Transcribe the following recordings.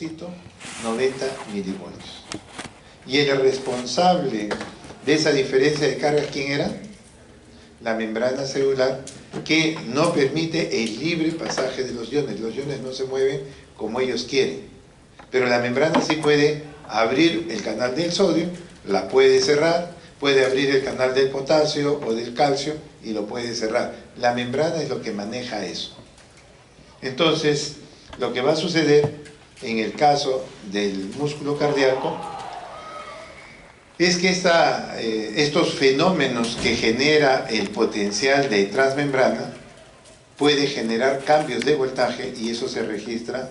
corazoncito, 90 milivoltios. Y el responsable de esa diferencia de cargas, ¿quién era? La membrana celular, que no permite el libre pasaje de los iones. Los iones no se mueven como ellos quieren. Pero la membrana sí puede abrir el canal del sodio, la puede cerrar, puede abrir el canal del potasio o del calcio y lo puede cerrar. La membrana es lo que maneja eso. Entonces, lo que va a suceder en el caso del músculo cardíaco es que estos fenómenos que genera el potencial de transmembrana puede generar cambios de voltaje y eso se registra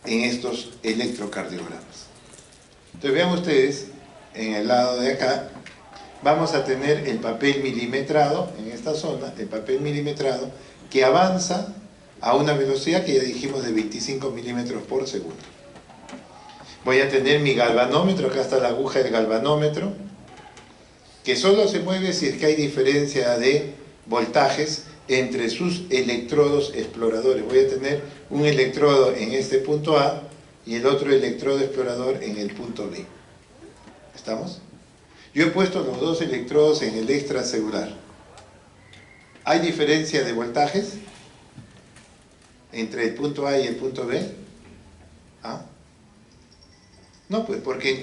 en estos electrocardiogramas. Entonces vean ustedes, en el lado de acá, vamos a tener el papel milimetrado, en esta zona, el papel milimetrado, que avanza a una velocidad que ya dijimos de 25 milímetros por segundo. Voy a tener mi galvanómetro, acá está la aguja del galvanómetro, que solo se mueve si es que hay diferencia de voltajes entre sus electrodos exploradores. Voy a tener un electrodo en este punto A y el otro electrodo explorador en el punto B. ¿Estamos? Yo he puesto los dos electrodos en el extracelular. ¿Hay diferencia de voltajes entre el punto A y el punto B? ¿Ah? No, pues porque en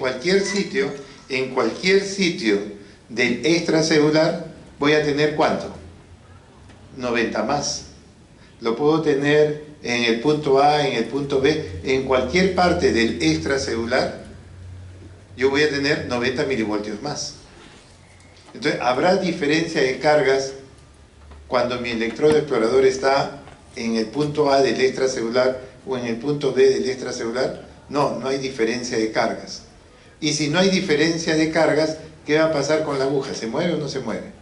cualquier sitio del extracelular voy a tener ¿cuánto? 90 más. Lo puedo tener en el punto A, en el punto B, en cualquier parte del extracelular, yo voy a tener 90 milivoltios más. Entonces, ¿habrá diferencia de cargas cuando mi electrodo explorador está en el punto A del extracelular o en el punto B del extracelular? No, no hay diferencia de cargas. Y si no hay diferencia de cargas, ¿qué va a pasar con la aguja? ¿Se mueve o no se mueve?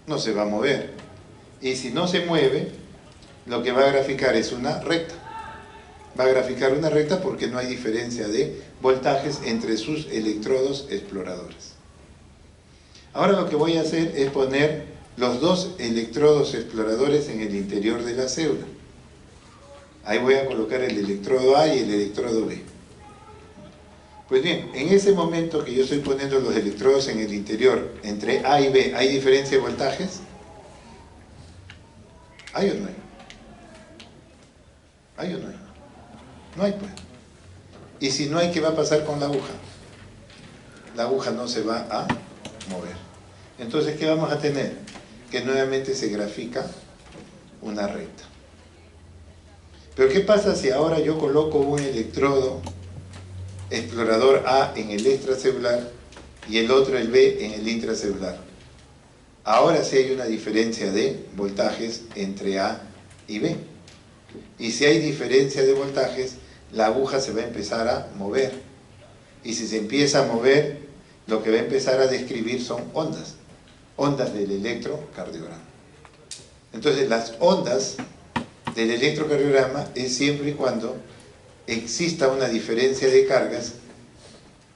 No se va a mover. Y si no se mueve, lo que va a graficar es una recta. Va a graficar una recta porque no hay diferencia de voltajes entre sus electrodos exploradores. Ahora lo que voy a hacer es poner los dos electrodos exploradores en el interior de la célula. Ahí voy a colocar el electrodo A y el electrodo B. Pues bien, en ese momento que yo estoy poniendo los electrodos en el interior, entre A y B, ¿hay diferencia de voltajes? ¿Hay o no hay? ¿Hay o no hay? No hay, pues. Y si no hay, ¿qué va a pasar con la aguja? La aguja no se va a mover. Entonces, ¿qué vamos a tener? Que nuevamente se grafica una recta. Pero ¿qué pasa si ahora yo coloco un electrodo explorador A en el extracelular y el otro, el B, en el intracelular? Ahora sí hay una diferencia de voltajes entre A y B. Y si hay diferencia de voltajes, la aguja se va a empezar a mover. Y si se empieza a mover, lo que va a empezar a describir son ondas. Ondas del electrocardiograma. Entonces las ondas del electrocardiograma es siempre y cuando exista una diferencia de cargas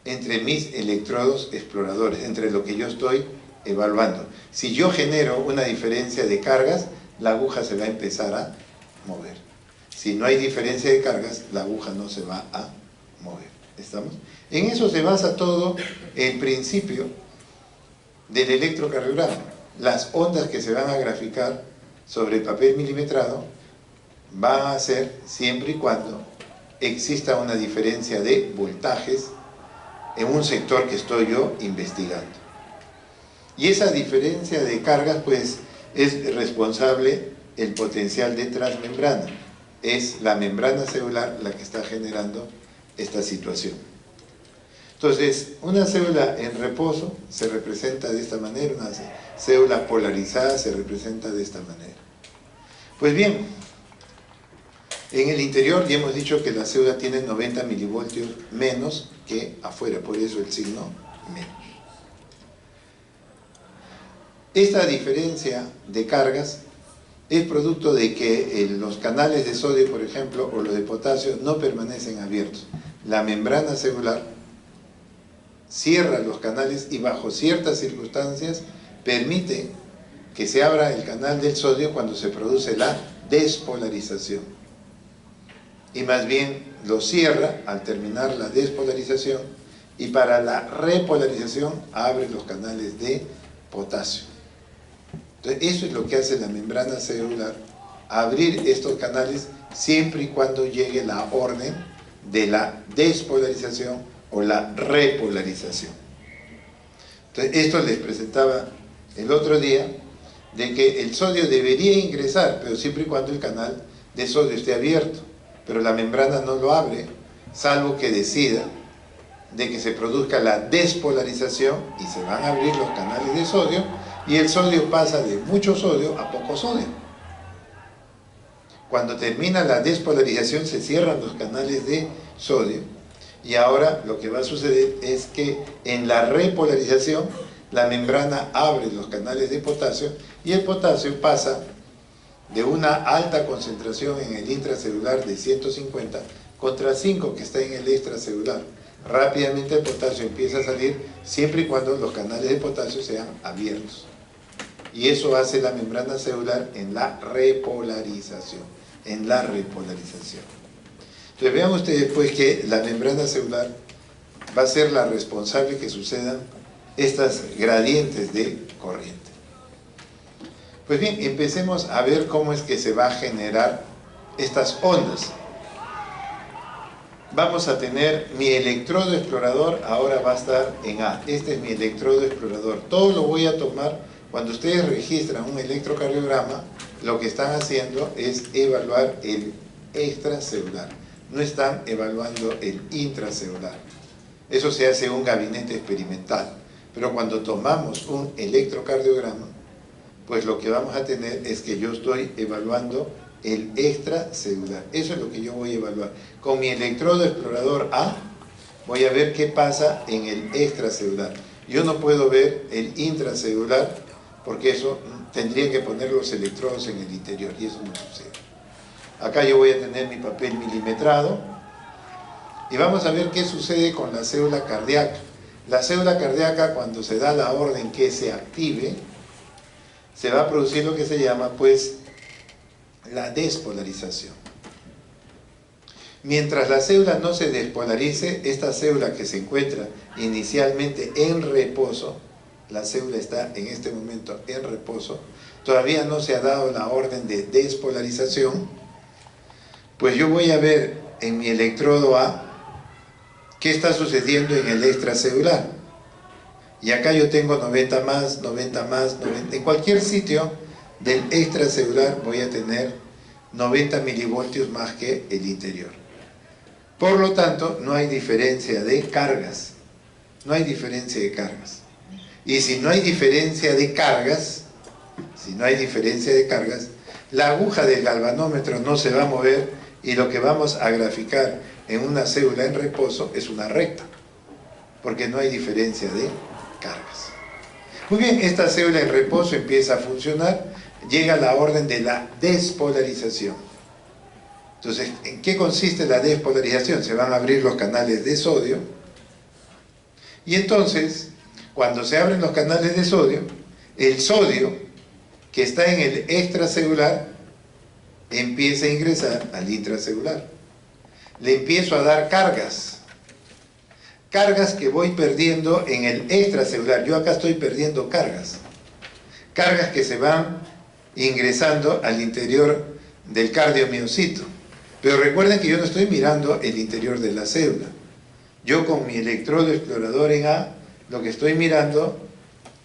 entre mis electrodos exploradores, entre lo que yo estoy evaluando. Si yo genero una diferencia de cargas, la aguja se va a empezar a mover. Si no hay diferencia de cargas, la aguja no se va a mover. ¿Estamos? En eso se basa todo el principio del electrocardiograma. Las ondas que se van a graficar sobre el papel milimetrado van a ser siempre y cuando exista una diferencia de voltajes en un sector que estoy yo investigando. Y esa diferencia de cargas, pues, es responsable el potencial de transmembrana. Es la membrana celular la que está generando esta situación. Entonces, una célula en reposo se representa de esta manera, una célula polarizada se representa de esta manera. Pues bien, en el interior ya hemos dicho que la célula tiene 90 milivoltios menos que afuera, por eso el signo menos. Esta diferencia de cargas es producto de que los canales de sodio, por ejemplo, o los de potasio, no permanecen abiertos. La membrana celular cierra los canales y bajo ciertas circunstancias permite que se abra el canal del sodio cuando se produce la despolarización. y más bien lo cierra al terminar la despolarización, y para la repolarización abre los canales de potasio. Entonces, eso es lo que hace la membrana celular, abrir estos canales siempre y cuando llegue la orden de la despolarización o la repolarización. Entonces, esto les presentaba el otro día, de que el sodio debería ingresar, pero siempre y cuando el canal de sodio esté abierto, pero la membrana no lo abre, salvo que decida de que se produzca la despolarización y se van a abrir los canales de sodio, y el sodio pasa de mucho sodio a poco sodio. Cuando termina la despolarización se cierran los canales de sodio, y ahora lo que va a suceder es que en la repolarización la membrana abre los canales de potasio, y el potasio pasa de una alta concentración en el intracelular de 150 contra 5 que está en el extracelular. Rápidamente el potasio empieza a salir siempre y cuando los canales de potasio sean abiertos. Y eso hace la membrana celular en la repolarización. Entonces vean ustedes pues que la membrana celular va a ser la responsable que sucedan estas gradientes de corriente. Pues bien, empecemos a ver cómo es que se va a generar estas ondas. Vamos a tener mi electrodo explorador, ahora va a estar en A. Este es mi electrodo explorador. Todo lo voy a tomar. Cuando ustedes registran un electrocardiograma, lo que están haciendo es evaluar el extracelular. No están evaluando el intracelular. Eso se hace en un gabinete experimental. Pero cuando tomamos un electrocardiograma, pues lo que vamos a tener es que yo estoy evaluando el extracelular. Eso es lo que yo voy a evaluar. Con mi electrodo explorador A, voy a ver qué pasa en el extracelular. Yo no puedo ver el intracelular, porque eso tendría que poner los electrodos en el interior, y eso no sucede. Acá yo voy a tener mi papel milimetrado, y vamos a ver qué sucede con la célula cardíaca. La célula cardíaca, cuando se da la orden que se active, se va a producir lo que se llama, pues, la despolarización. Mientras la célula no se despolarice, esta célula que se encuentra inicialmente en reposo, la célula está en este momento en reposo, todavía no se ha dado la orden de despolarización, pues yo voy a ver en mi electrodo A qué está sucediendo en el extracelular. Y acá yo tengo 90 más, 90 más, 90. En cualquier sitio del extracelular voy a tener 90 milivoltios más que el interior. Por lo tanto, no hay diferencia de cargas. No hay diferencia de cargas. Y si no hay diferencia de cargas, la aguja del galvanómetro no se va a mover, y lo que vamos a graficar en una célula en reposo es una recta, porque no hay diferencia de cargas. Muy bien, esta célula en reposo empieza a funcionar, llega la orden de la despolarización. Entonces, ¿en qué consiste la despolarización? Se van a abrir los canales de sodio, y entonces, cuando se abren los canales de sodio, el sodio que está en el extracelular empieza a ingresar al intracelular. Le empiezo a dar cargas que voy perdiendo en el extracelular. Yo acá estoy perdiendo cargas que se van ingresando al interior del cardiomiocito. Pero recuerden que yo no estoy mirando el interior de la célula. Yo con mi electrodo explorador en A, lo que estoy mirando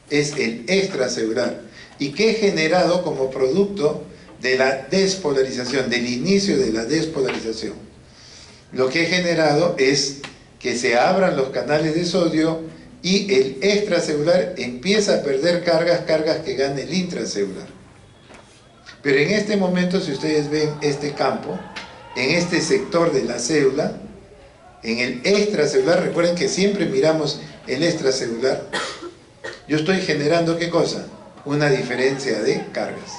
es el extracelular. ¿Y qué he generado como producto de la despolarización, del inicio de la despolarización? Lo que he generado es que se abran los canales de sodio y el extracelular empieza a perder cargas que gana el intracelular. Pero en este momento, si ustedes ven este campo, en este sector de la célula, en el extracelular, recuerden que siempre miramos el extracelular, yo estoy generando ¿qué cosa? Una diferencia de cargas.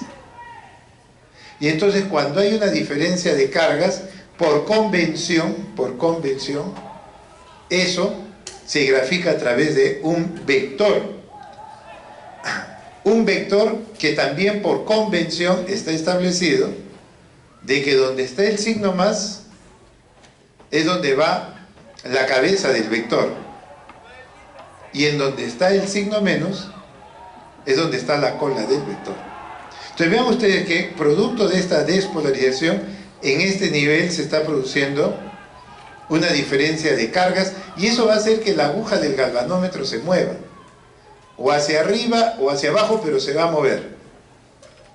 Y entonces cuando hay una diferencia de cargas, por convención, eso se grafica a través de un vector. Un vector que también por convención está establecido de que donde está el signo más, es donde va la cabeza del vector. Y en donde está el signo menos, es donde está la cola del vector. Entonces vean ustedes que producto de esta despolarización, en este nivel se está produciendo una diferencia de cargas, y eso va a hacer que la aguja del galvanómetro se mueva, o hacia arriba o hacia abajo, pero se va a mover,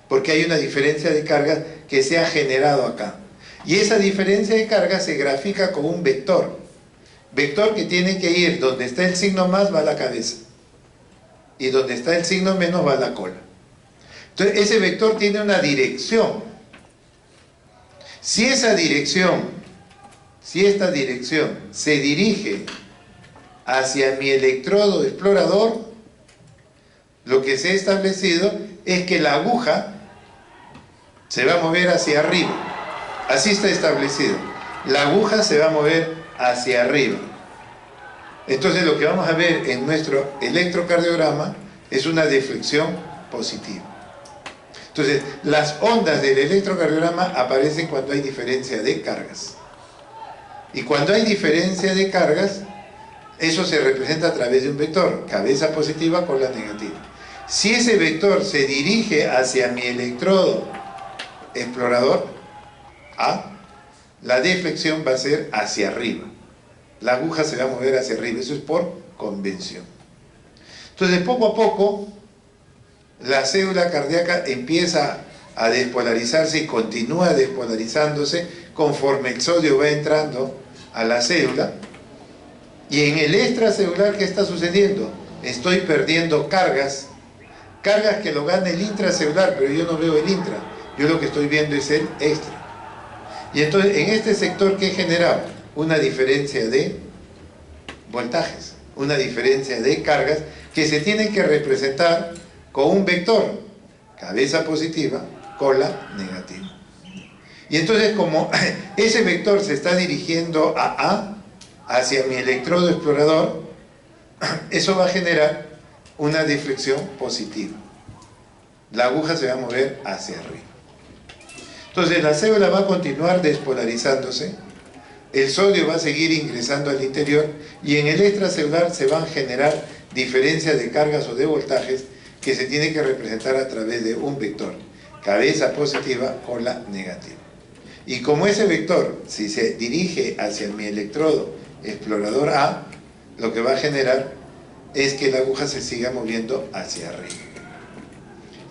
porque hay una diferencia de cargas que se ha generado acá. Y esa diferencia de cargas se grafica con un vector. Vector que tiene que ir donde está el signo más va la cabeza, y donde está el signo menos va la cola. Entonces ese vector tiene una dirección. Si esta dirección se dirige hacia mi electrodo explorador, lo que se ha establecido es que la aguja se va a mover hacia arriba. Así está establecido. La aguja se va a mover hacia arriba. Entonces lo que vamos a ver en nuestro electrocardiograma es una deflexión positiva. Entonces las ondas del electrocardiograma aparecen cuando hay diferencia de cargas. Y cuando hay diferencia de cargas, eso se representa a través de un vector, cabeza positiva, cola negativa. Si ese vector se dirige hacia mi electrodo explorador A, la deflexión va a ser hacia arriba. La aguja se va a mover hacia arriba, eso es por convención. Entonces, poco a poco, la célula cardíaca empieza a despolarizarse y continúa despolarizándose conforme el sodio va entrando a la célula. Y en el extracelular, ¿qué está sucediendo? Estoy perdiendo cargas que lo gana el intracelular, pero yo no veo el intra, yo lo que estoy viendo es el extra. Y entonces en este sector, ¿qué genera? Una diferencia de voltajes, una diferencia de cargas que se tienen que representar con un vector, cabeza positiva, cola negativa. Y entonces como ese vector se está dirigiendo a A, hacia mi electrodo explorador, eso va a generar una deflexión positiva. La aguja se va a mover hacia arriba. Entonces la célula va a continuar despolarizándose, el sodio va a seguir ingresando al interior y en el extracelular se van a generar diferencias de cargas o de voltajes que se tienen que representar a través de un vector, cabeza positiva, cola negativa. Y como ese vector, si se dirige hacia mi electrodo explorador A, lo que va a generar es que la aguja se siga moviendo hacia arriba.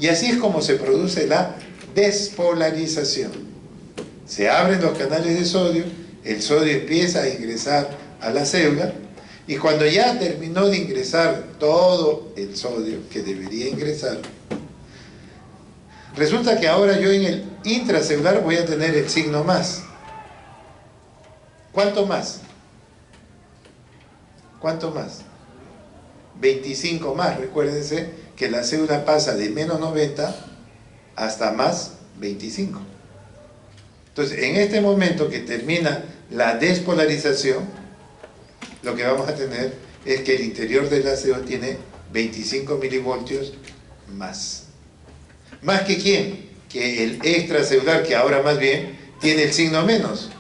Y así es como se produce la despolarización. Se abren los canales de sodio, el sodio empieza a ingresar a la célula, y cuando ya terminó de ingresar todo el sodio que debería ingresar, resulta que ahora yo en el intracelular voy a tener el signo más. ¿Cuánto más? ¿Cuánto más? 25 más. Recuérdense que la célula pasa de menos 90 hasta más 25. Entonces, en este momento que termina la despolarización, lo que vamos a tener es que el interior de la célula tiene 25 milivoltios más. ¿Más que quién? Que el extracelular, que ahora más bien tiene el signo menos.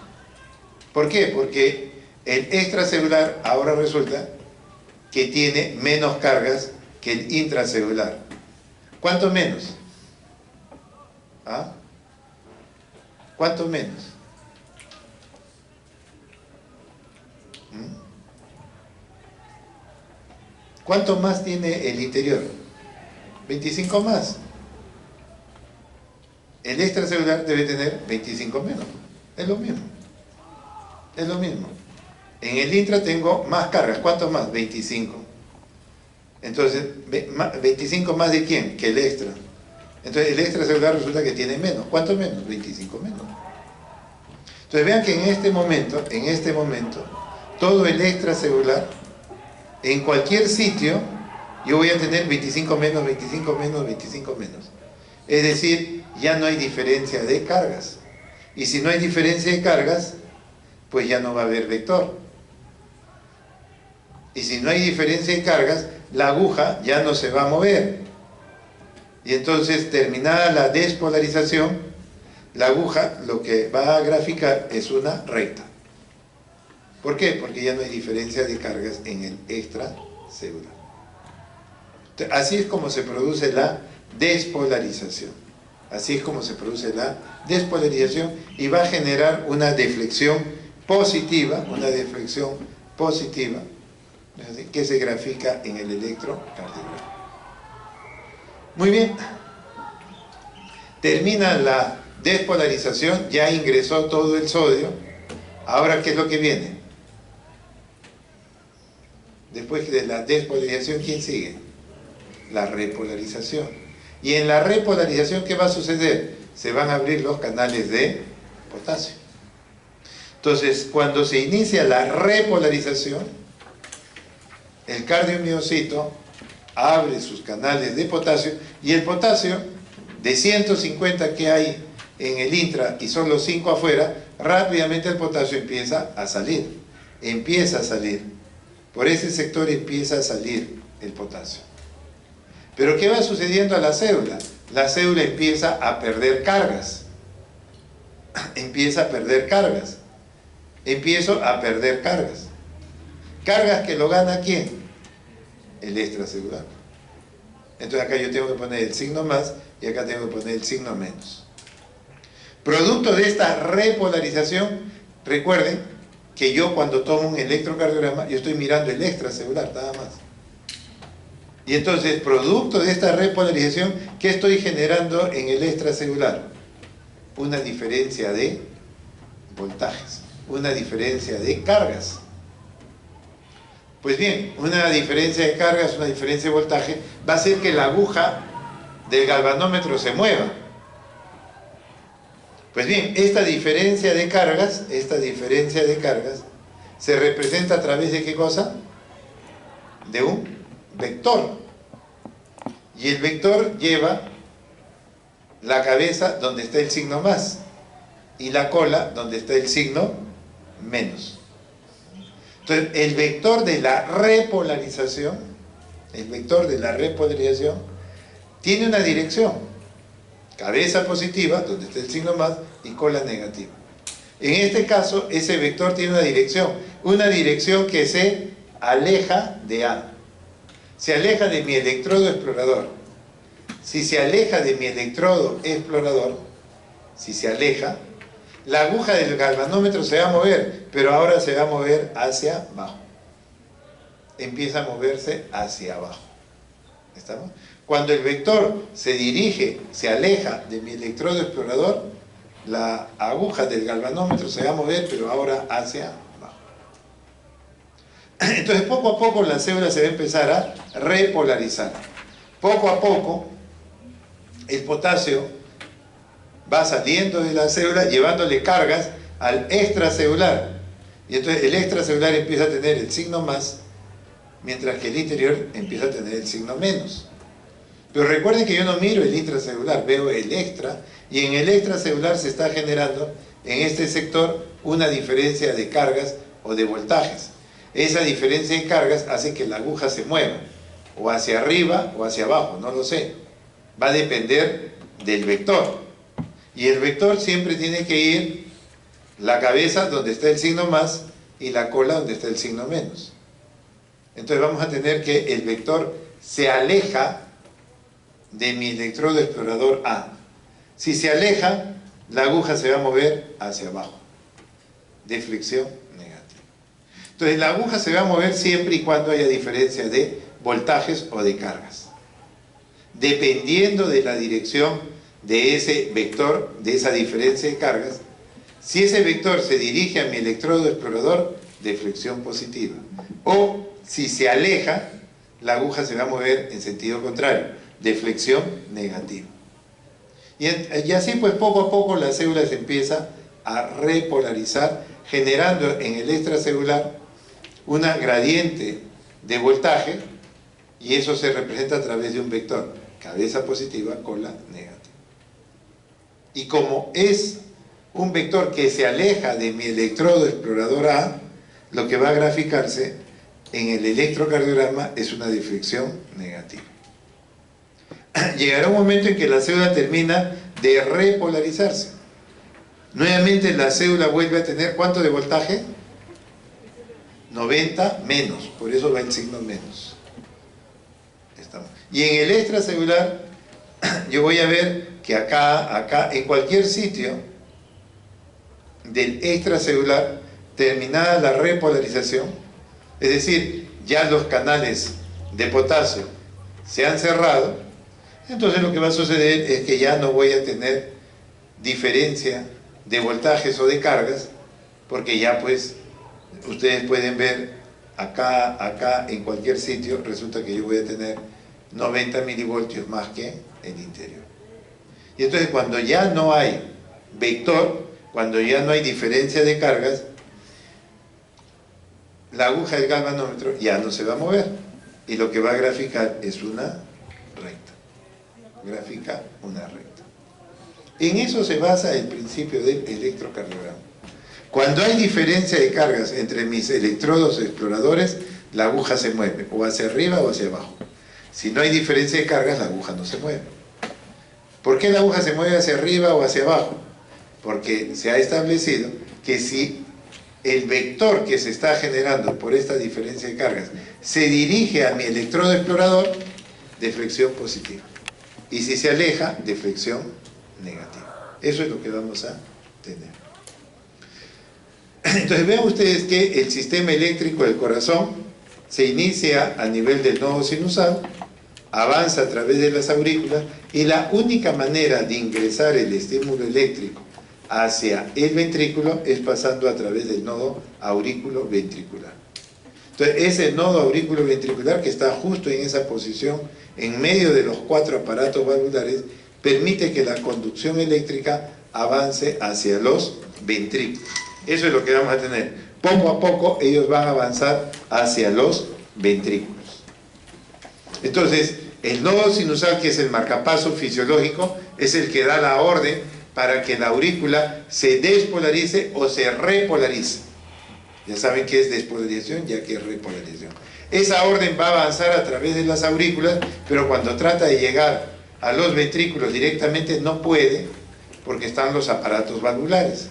¿Por qué? Porque el extracelular ahora resulta que tiene menos cargas que el intracelular. ¿Cuánto menos? ¿Ah? ¿Cuánto menos? ¿Cuánto más tiene el interior? 25 más. El extracelular debe tener 25 menos. Es lo mismo. Es lo mismo. En el intra tengo más cargas. ¿Cuánto más? 25. Entonces, ¿25 más de quién? Que el extra. Entonces, el extracelular resulta que tiene menos. ¿Cuánto menos? 25 menos. Entonces, vean que en este momento, todo el extracelular, en cualquier sitio, yo voy a tener 25 menos, 25 menos, 25 menos. Es decir, ya no hay diferencia de cargas. Y si no hay diferencia de cargas, pues ya no va a haber vector. Y si no hay diferencia de cargas, la aguja ya no se va a mover. Y entonces, terminada la despolarización, la aguja lo que va a graficar es una recta. ¿Por qué? Porque ya no hay diferencia de cargas en el extracelular. Así es como se produce la despolarización. Así es como se produce la despolarización y va a generar una deflexión positiva, que se grafica en el electrocardiograma. Muy bien. Termina la despolarización, ya ingresó todo el sodio. Ahora, ¿qué es lo que viene? Después de la despolarización, ¿quién sigue? La repolarización. Y en la repolarización, ¿qué va a suceder? Se van a abrir los canales de potasio. Entonces, cuando se inicia la repolarización, el cardiomiocito abre sus canales de potasio y el potasio, de 150 que hay en el intra y solo 5 afuera, rápidamente el potasio empieza a salir. Por ese sector empieza a salir el potasio. Pero ¿qué va sucediendo a la célula? La célula empieza a perder cargas. Empiezo a perder cargas. ¿Cargas que lo gana quién? El extracelular. Entonces acá yo tengo que poner el signo más y acá tengo que poner el signo menos. Producto de esta repolarización, recuerden que yo cuando tomo un electrocardiograma, yo estoy mirando el extracelular, nada más. Y entonces, producto de esta repolarización, ¿qué estoy generando en el extracelular? Una diferencia de voltajes, una diferencia de cargas. Pues bien, una diferencia de cargas, una diferencia de voltaje, va a hacer que la aguja del galvanómetro se mueva. Pues bien, esta diferencia de cargas se representa a través de ¿qué cosa? De un vector. Y el vector lleva la cabeza donde está el signo más y la cola donde está el signo menos. Entonces, el vector de la repolarización tiene una dirección. Cabeza positiva, donde está el signo más, y cola negativa. En este caso, ese vector tiene una dirección que se aleja de A. Se aleja de mi electrodo explorador. Si se aleja de mi electrodo explorador, la aguja del galvanómetro se va a mover, pero ahora se va a mover hacia abajo. Empieza a moverse hacia abajo. ¿Estamos? Cuando el vector se aleja de mi electrodo explorador, la aguja del galvanómetro se va a mover, pero ahora hacia abajo. Entonces, poco a poco la célula se va a empezar a repolarizar. Poco a poco, el potasio va saliendo de la célula, llevándole cargas al extracelular. Y entonces el extracelular empieza a tener el signo más, mientras que el interior empieza a tener el signo menos. Pero recuerden que yo no miro el intracelular, veo el extra, y en el extracelular se está generando en este sector una diferencia de cargas o de voltajes. Esa diferencia de cargas hace que la aguja se mueva, o hacia arriba o hacia abajo, no lo sé. Va a depender del vector. Y el vector siempre tiene que ir la cabeza donde está el signo más y la cola donde está el signo menos. Entonces vamos a tener que el vector se aleja de mi electrodo explorador A. Si se aleja, la aguja se va a mover hacia abajo. Deflexión negativa. Entonces la aguja se va a mover siempre y cuando haya diferencia de voltajes o de cargas. Dependiendo de la dirección de ese vector, de esa diferencia de cargas, si ese vector se dirige a mi electrodo explorador, deflexión positiva. O si se aleja, la aguja se va a mover en sentido contrario, deflexión negativa. Y así pues poco a poco la célula se empieza a repolarizar, generando en el extracelular una gradiente de voltaje, y eso se representa a través de un vector, cabeza positiva, cola negativa. Y como es un vector que se aleja de mi electrodo explorador A, lo que va a graficarse en el electrocardiograma es una deflexión negativa. Llegará un momento en que la célula termina de repolarizarse. Nuevamente la célula vuelve a tener ¿cuánto de voltaje? 90 menos, por eso va el signo menos. Estamos. Y en el extracelular, yo voy a ver que acá, en cualquier sitio del extracelular, terminada la repolarización, es decir, ya los canales de potasio se han cerrado, entonces lo que va a suceder es que ya no voy a tener diferencia de voltajes o de cargas, porque ya pues ustedes pueden ver acá en cualquier sitio, resulta que yo voy a tener 90 milivoltios más que el interior. Y entonces cuando ya no hay vector, cuando ya no hay diferencia de cargas, la aguja del galvanómetro ya no se va a mover y lo que va a graficar es una recta. Grafica una recta. En eso se basa el principio del electrocardiograma. Cuando hay diferencia de cargas entre mis electrodos exploradores, la aguja se mueve o hacia arriba o hacia abajo. Si no hay diferencia de cargas, la aguja no se mueve. ¿Por qué la aguja se mueve hacia arriba o hacia abajo? Porque se ha establecido que si el vector que se está generando por esta diferencia de cargas se dirige a mi electrodo explorador, deflexión positiva. Y si se aleja, deflexión negativa. Eso es lo que vamos a tener. Entonces vean ustedes que el sistema eléctrico del corazón se inicia a nivel del nodo sinusal, avanza a través de las aurículas y la única manera de ingresar el estímulo eléctrico hacia el ventrículo es pasando a través del nodo aurículo-ventricular. Entonces ese nodo aurículo-ventricular que está justo en esa posición, en medio de los 4 aparatos valvulares, permite que la conducción eléctrica avance hacia los ventrículos. Eso es lo que vamos a tener. Poco a poco ellos van a avanzar hacia los ventrículos. Entonces, el nodo sinusal, que es el marcapaso fisiológico, es el que da la orden para que la aurícula se despolarice o se repolarice. Ya saben qué es despolarización, ya que es repolarización. Esa orden va a avanzar a través de las aurículas, pero cuando trata de llegar a los ventrículos directamente no puede, porque están los aparatos valvulares.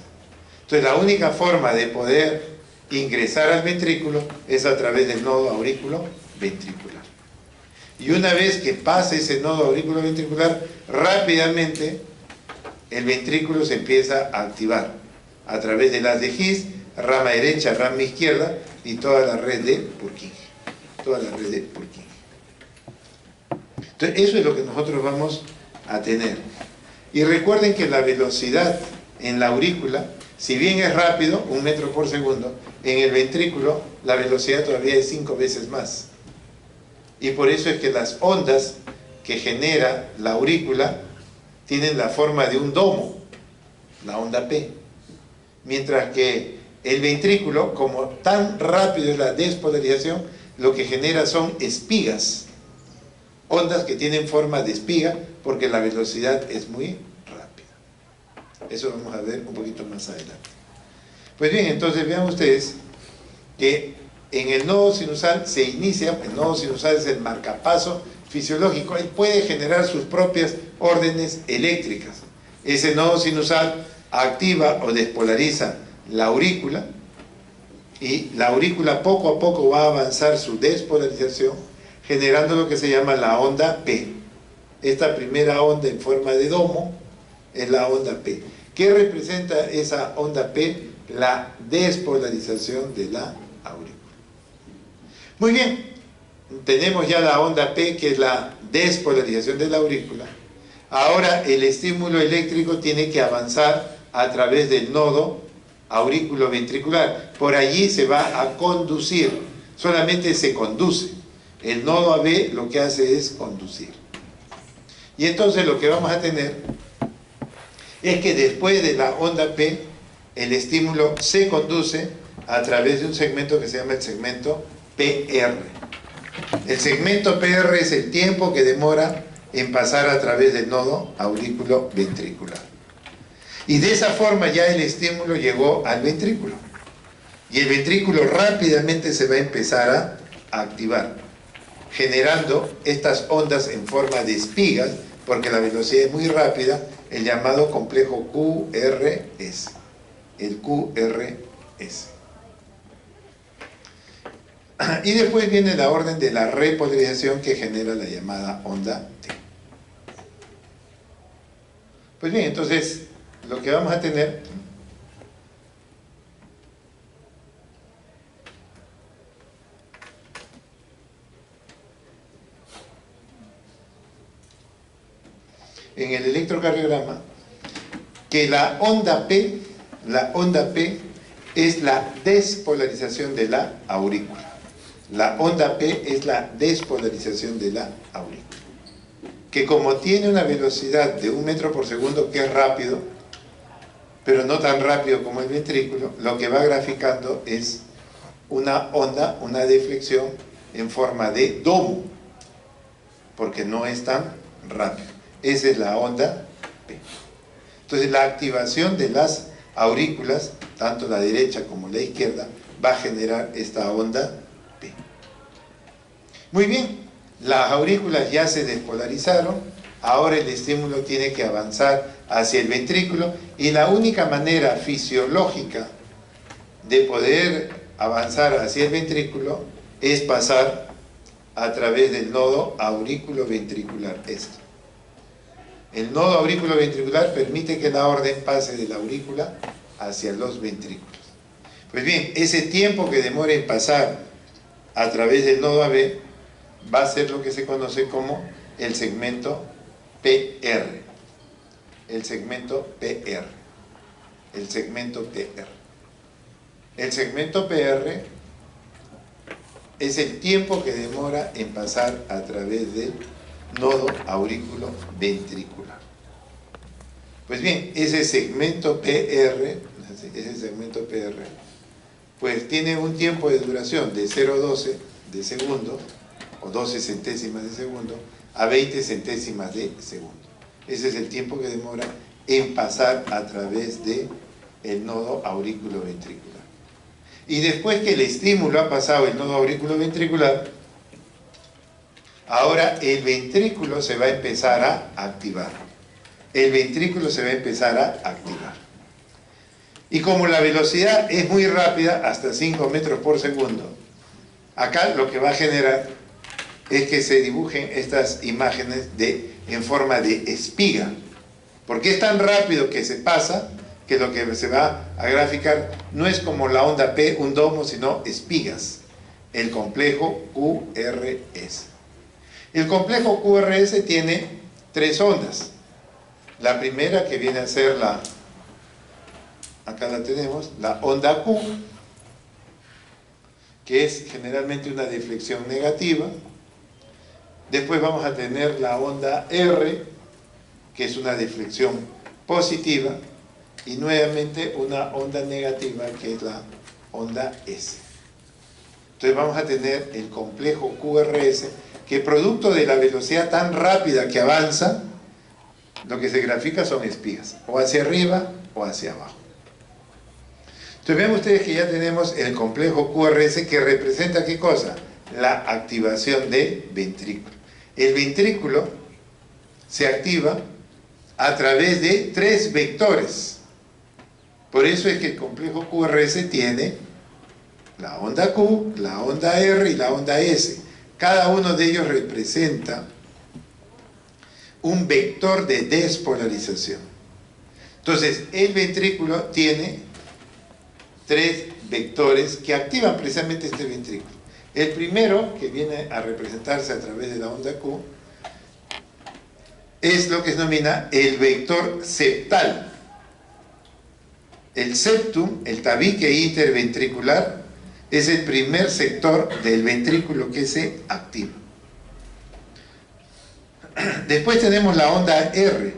Entonces la única forma de poder ingresar al ventrículo es a través del nodo aurículo-ventricular. Y una vez que pase ese nodo aurículo-ventricular, rápidamente el ventrículo se empieza a activar a través de las de His, rama derecha, rama izquierda y toda la red de Purkinje. Toda la red de Purkinje. Entonces eso es lo que nosotros vamos a tener. Y recuerden que la velocidad en la aurícula, si bien es rápido, 1 metro por segundo, en el ventrículo la velocidad todavía es 5 veces más. Y por eso es que las ondas que genera la aurícula tienen la forma de un domo, la onda P. Mientras que el ventrículo, como tan rápido es la despolarización, lo que genera son espigas. Ondas que tienen forma de espiga porque la velocidad es muy rápida. Eso vamos a ver un poquito más adelante. Pues bien, entonces vean ustedes que en el nodo sinusal se inicia, el nodo sinusal es el marcapaso fisiológico, él puede generar sus propias órdenes eléctricas. Ese nodo sinusal activa o despolariza la aurícula y la aurícula poco a poco va a avanzar su despolarización generando lo que se llama la onda P. Esta primera onda en forma de domo es la onda P. ¿Qué representa esa onda P? La despolarización de la aurícula. Muy bien, tenemos ya la onda P, que es la despolarización de la aurícula. Ahora el estímulo eléctrico tiene que avanzar a través del nodo aurículo-ventricular. Por allí se va a conducir, solamente se conduce. El nodo AB lo que hace es conducir. Y entonces lo que vamos a tener es que después de la onda P, el estímulo se conduce a través de un segmento que se llama el segmento PR. El segmento PR es el tiempo que demora en pasar a través del nodo aurículo-ventricular. Y de esa forma ya el estímulo llegó al ventrículo. Y el ventrículo rápidamente se va a empezar a activar, generando estas ondas en forma de espigas, porque la velocidad es muy rápida, el llamado complejo QRS. El QRS. Y después viene la orden de la repolarización que genera la llamada onda T. Pues bien, entonces lo que vamos a tener en el electrocardiograma, que la onda P es la despolarización de la aurícula. La onda P es la despolarización de la aurícula. Que como tiene una velocidad de 1 metro por segundo, que es rápido, pero no tan rápido como el ventrículo, lo que va graficando es una onda, una deflexión en forma de domo, porque no es tan rápido. Esa es la onda P. Entonces la activación de las aurículas, tanto la derecha como la izquierda, va a generar esta onda P. Muy bien, las aurículas ya se despolarizaron, ahora el estímulo tiene que avanzar hacia el ventrículo y la única manera fisiológica de poder avanzar hacia el ventrículo es pasar a través del nodo aurículo-ventricular. El nodo aurículo-ventricular permite que la orden pase de la aurícula hacia los ventrículos. Pues bien, ese tiempo que demora en pasar a través del nodo AB va a ser lo que se conoce como el segmento PR. El segmento PR. El segmento PR. El segmento PR es el tiempo que demora en pasar a través del nodo aurículo-ventricular. Pues bien, ese segmento PR, pues tiene un tiempo de duración de 0,12 de segundo, o 12 centésimas de segundo, a 20 centésimas de segundo. Ese es el tiempo que demora en pasar a través del nodo aurículo-ventricular. Y después que el estímulo ha pasado el nodo aurículo-ventricular, ahora el ventrículo se va a empezar a activar. El ventrículo se va a empezar a activar. Y como la velocidad es muy rápida, hasta 5 metros por segundo, acá lo que va a generar es que se dibujen estas imágenes en forma de espiga. Porque es tan rápido que se pasa, que lo que se va a graficar no es como la onda P, un domo, sino espigas. El complejo QRS. El complejo QRS tiene 3 ondas. La primera, que viene a ser acá la tenemos, la onda Q, que es generalmente una deflexión negativa. Después vamos a tener la onda R, que es una deflexión positiva, y nuevamente una onda negativa, que es la onda S. Entonces vamos a tener el complejo QRS, que producto de la velocidad tan rápida que avanza, lo que se grafica son espigas, o hacia arriba o hacia abajo. Entonces vean ustedes que ya tenemos el complejo QRS, que representa ¿qué cosa? La activación del ventrículo. El ventrículo se activa a través de 3 vectores. Por eso es que el complejo QRS tiene la onda Q, la onda R y la onda S. Cada uno de ellos representa un vector de despolarización. Entonces, el ventrículo tiene 3 vectores que activan precisamente este ventrículo. El primero, que viene a representarse a través de la onda Q, es lo que se denomina el vector septal. El septum, el tabique interventricular, es el primer sector del ventrículo que se activa. Después tenemos la onda R,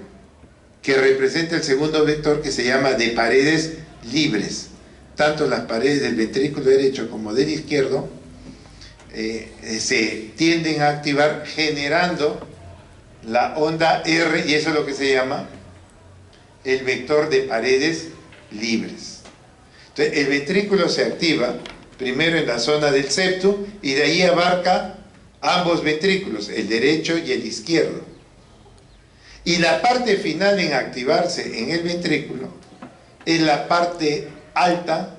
que representa el segundo vector, que se llama de paredes libres. Tanto las paredes del ventrículo derecho como del izquierdo se tienden a activar generando la onda R, y eso es lo que se llama el vector de paredes libres. Entonces el ventrículo se activa primero en la zona del septum y de ahí abarca ambos ventrículos, el derecho y el izquierdo. Y la parte final en activarse en el ventrículo es la parte alta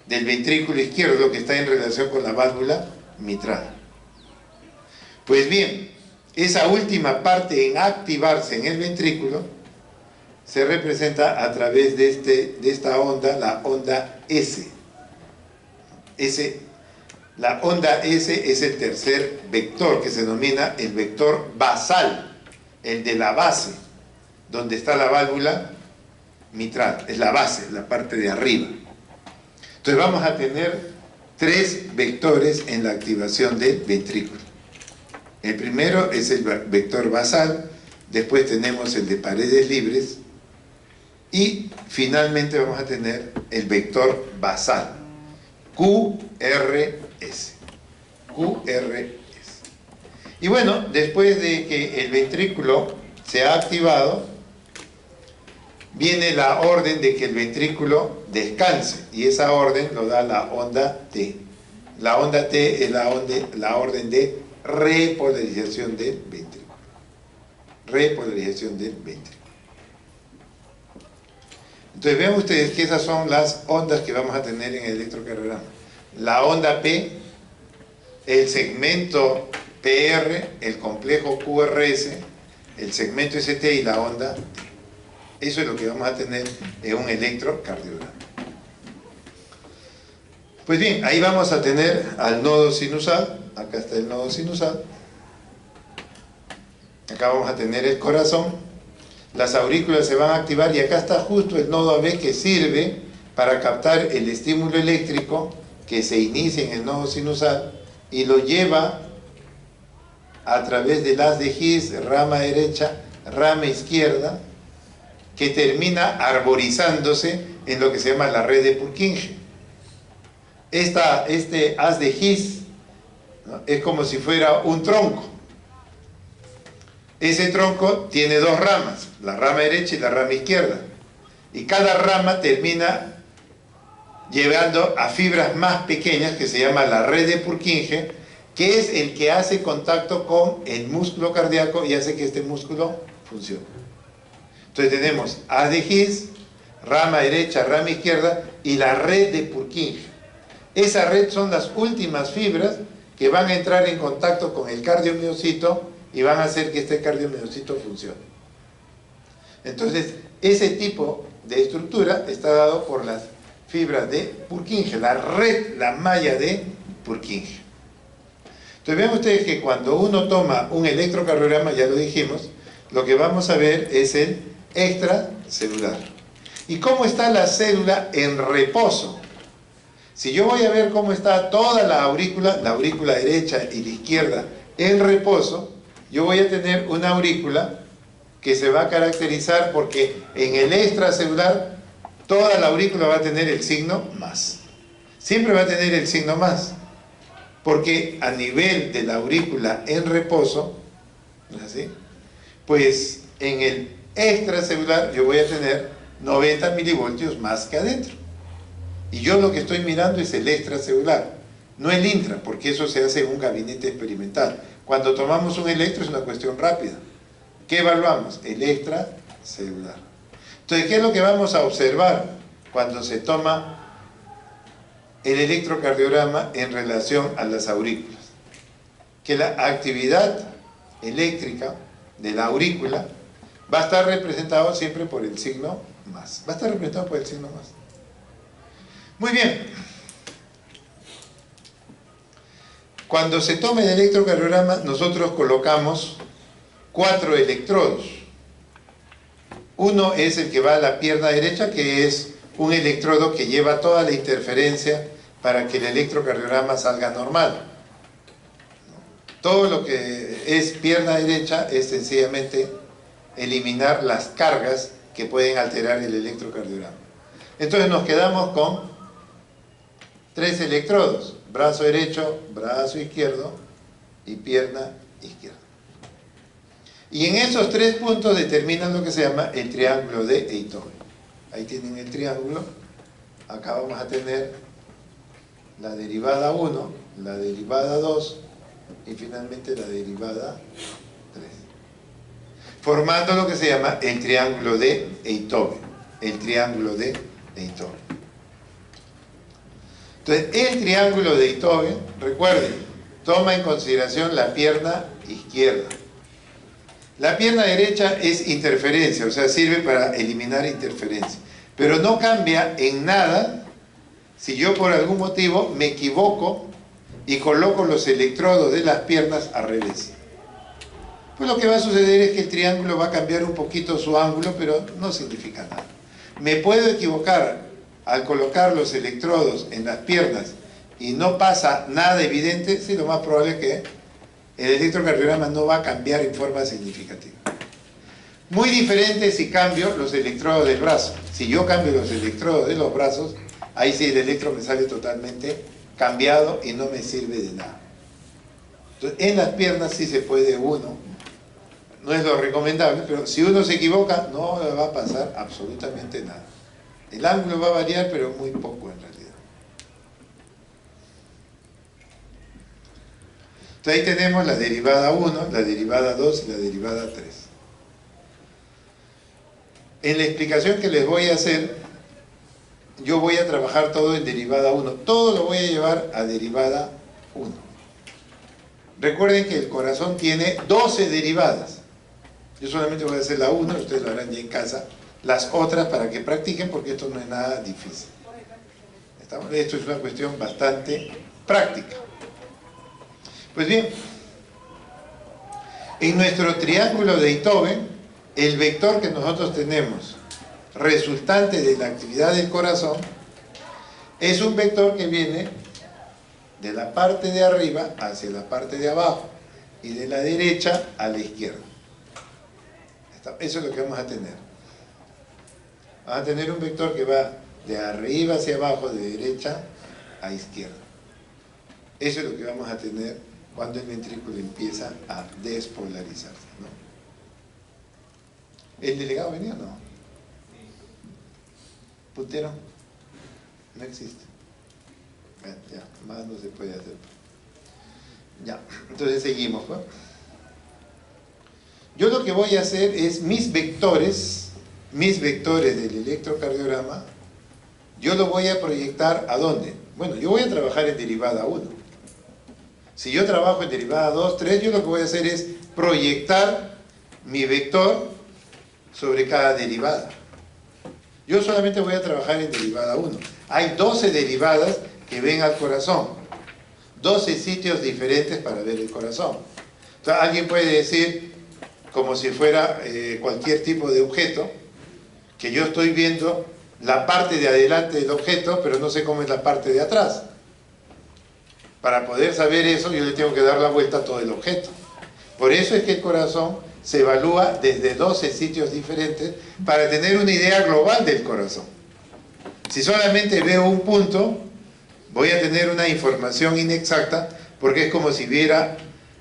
del ventrículo izquierdo, lo que está en relación con la válvula mitral. Pues bien, esa última parte en activarse en el ventrículo se representa a través de esta onda, la onda S. La onda S es el tercer vector que se denomina el vector basal, el de la base, donde está la válvula mitral, es la base, la parte de arriba. Entonces vamos a tener 3 vectores en la activación del ventrículo. El primero es el vector basal, después tenemos el de paredes libres y finalmente vamos a tener el vector basal, QRS. Y bueno, después de que el ventrículo se ha activado, viene la orden de que el ventrículo descanse, y esa orden lo da la onda T. La onda T es la orden de repolarización del ventrículo. Repolarización del ventrículo. Entonces vean ustedes que esas son las ondas que vamos a tener en el electrocardiograma. La onda P, el segmento PR, el complejo QRS, el segmento ST y la onda T. Eso es lo que vamos a tener en un electrocardiograma. Pues bien, ahí vamos a tener al nodo sinusal. Acá está el nodo sinusal. Acá vamos a tener el corazón. Las aurículas se van a activar y acá está justo el nodo AB que sirve para captar el estímulo eléctrico que se inicia en el nodo sinusal y lo lleva a través del haz de His, rama derecha, rama izquierda, que termina arborizándose en lo que se llama la red de Purkinje. Este haz de His, ¿no?, es como si fuera un tronco. Ese tronco tiene 2 ramas, la rama derecha y la rama izquierda. Y cada rama termina llevando a fibras más pequeñas que se llama la red de Purkinje, que es el que hace contacto con el músculo cardíaco y hace que este músculo funcione. Entonces tenemos haz de His, rama derecha, rama izquierda y la red de Purkinje. Esa red son las últimas fibras que van a entrar en contacto con el cardiomiocito y van a hacer que este cardiomiocito funcione. Entonces, ese tipo de estructura está dado por las fibras de Purkinje, la red, la malla de Purkinje. Entonces vean ustedes que cuando uno toma un electrocardiograma, ya lo dijimos, lo que vamos a ver es el extracelular. ¿Y cómo está la célula en reposo? Si yo voy a ver cómo está toda la aurícula derecha y la izquierda en reposo, yo voy a tener una aurícula que se va a caracterizar porque en el extracelular toda la aurícula va a tener el signo más. Siempre va a tener el signo más, porque a nivel de la aurícula en reposo, ¿no es así?, pues en el extracelular yo voy a tener 90 milivoltios más que adentro. Y yo lo que estoy mirando es el extracelular, no el intra, porque eso se hace en un gabinete experimental. Cuando tomamos un electro es una cuestión rápida. ¿Qué evaluamos? El extracelular. Entonces, ¿qué es lo que vamos a observar cuando se toma el electrocardiograma en relación a las aurículas? Que la actividad eléctrica de la aurícula va a estar representado siempre por el signo más. Va a estar representado por el signo más. Muy bien. Cuando se toma el electrocardiograma, nosotros colocamos 4 electrodos. Uno es el que va a la pierna derecha, que es un electrodo que lleva toda la interferencia para que el electrocardiograma salga normal. Todo lo que es pierna derecha es sencillamente eliminar las cargas que pueden alterar el electrocardiograma. Entonces nos quedamos con 3 electrodos: brazo derecho, brazo izquierdo y pierna izquierda. Y en esos 3 puntos determinan lo que se llama el triángulo de Einthoven. Ahí tienen el triángulo. Acá vamos a tener la derivada 1, la derivada 2 y finalmente la derivada 3. Formando lo que se llama el triángulo de Einthoven. El triángulo de Einthoven. Entonces, el triángulo de Einthoven, recuerden, toma en consideración la pierna izquierda. La pierna derecha es interferencia, o sea, sirve para eliminar interferencia. Pero no cambia en nada si yo por algún motivo me equivoco y coloco los electrodos de las piernas al revés. Pues lo que va a suceder es que el triángulo va a cambiar un poquito su ángulo, pero no significa nada. Me puedo equivocar al colocar los electrodos en las piernas y no pasa nada evidente, sí, lo más probable es que el electrocardiograma no va a cambiar en forma significativa. Muy diferente si cambio los electrodos del brazo. Si yo cambio los electrodos de los brazos, ahí sí el electro me sale totalmente cambiado y no me sirve de nada. Entonces, en las piernas sí se puede uno, no es lo recomendable, pero si uno se equivoca no le va a pasar absolutamente nada. El ángulo va a variar, pero muy poco en realidad. Entonces ahí tenemos la derivada 1, la derivada 2 y la derivada 3. En la explicación que les voy a hacer, yo voy a trabajar todo en derivada 1. Todo lo voy a llevar a derivada 1. Recuerden que el corazón tiene 12 derivadas. Yo solamente voy a hacer la 1, ustedes lo harán ya en casa. Las otras para que practiquen, porque esto no es nada difícil. Esto es una cuestión bastante práctica. Pues bien, en nuestro triángulo de Einthoven, el vector que nosotros tenemos resultante de la actividad del corazón es un vector que viene de la parte de arriba hacia la parte de abajo y de la derecha a la izquierda. Eso es lo que vamos a tener. Vamos a tener un vector que va de arriba hacia abajo, de derecha a izquierda. Eso es lo que vamos a tener cuando el ventrículo empieza a despolarizarse, ¿no? ¿El delegado venía o no? ¿Puntero? No existe. Bueno, ya, más no se puede hacer. Ya, entonces seguimos, ¿no? Yo lo que voy a hacer es mis vectores del electrocardiograma, yo lo voy a proyectar ¿a dónde? Bueno, yo voy a trabajar en derivada 1. Si yo trabajo en derivada 2, 3, yo lo que voy a hacer es proyectar mi vector sobre cada derivada. Yo solamente voy a trabajar en derivada 1. Hay 12 derivadas que ven al corazón. 12 sitios diferentes para ver el corazón. Entonces, alguien puede decir, como si fuera cualquier tipo de objeto, que yo estoy viendo la parte de adelante del objeto, pero no sé cómo es la parte de atrás. Para poder saber eso, yo le tengo que dar la vuelta a todo el objeto. Por eso es que el corazón se evalúa desde 12 sitios diferentes para tener una idea global del corazón. Si solamente veo un punto, voy a tener una información inexacta, porque es como si viera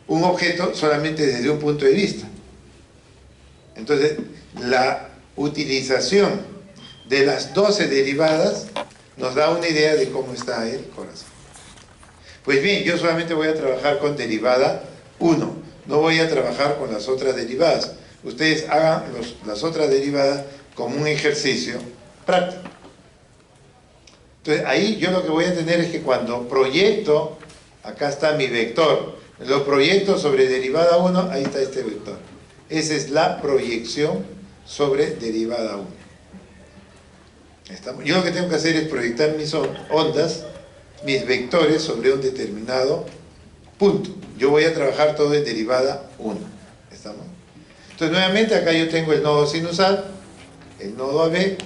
un objeto solamente desde un punto de vista. Entonces, la utilización de las 12 derivadas nos da una idea de cómo está el corazón. Pues bien, yo solamente voy a trabajar con derivada 1, no voy a trabajar con las otras derivadas. Ustedes hagan las otras derivadas como un ejercicio práctico. Entonces, ahí yo lo que voy a tener es que cuando proyecto, acá está mi vector, lo proyecto sobre derivada 1, ahí está este vector. Esa es la proyección sobre derivada 1. Yo lo que tengo que hacer es proyectar mis ondas, mis vectores sobre un determinado punto. Yo voy a trabajar todo en derivada 1. ¿Estamos? Entonces, nuevamente, acá yo tengo el nodo sinusal, el nodo AB.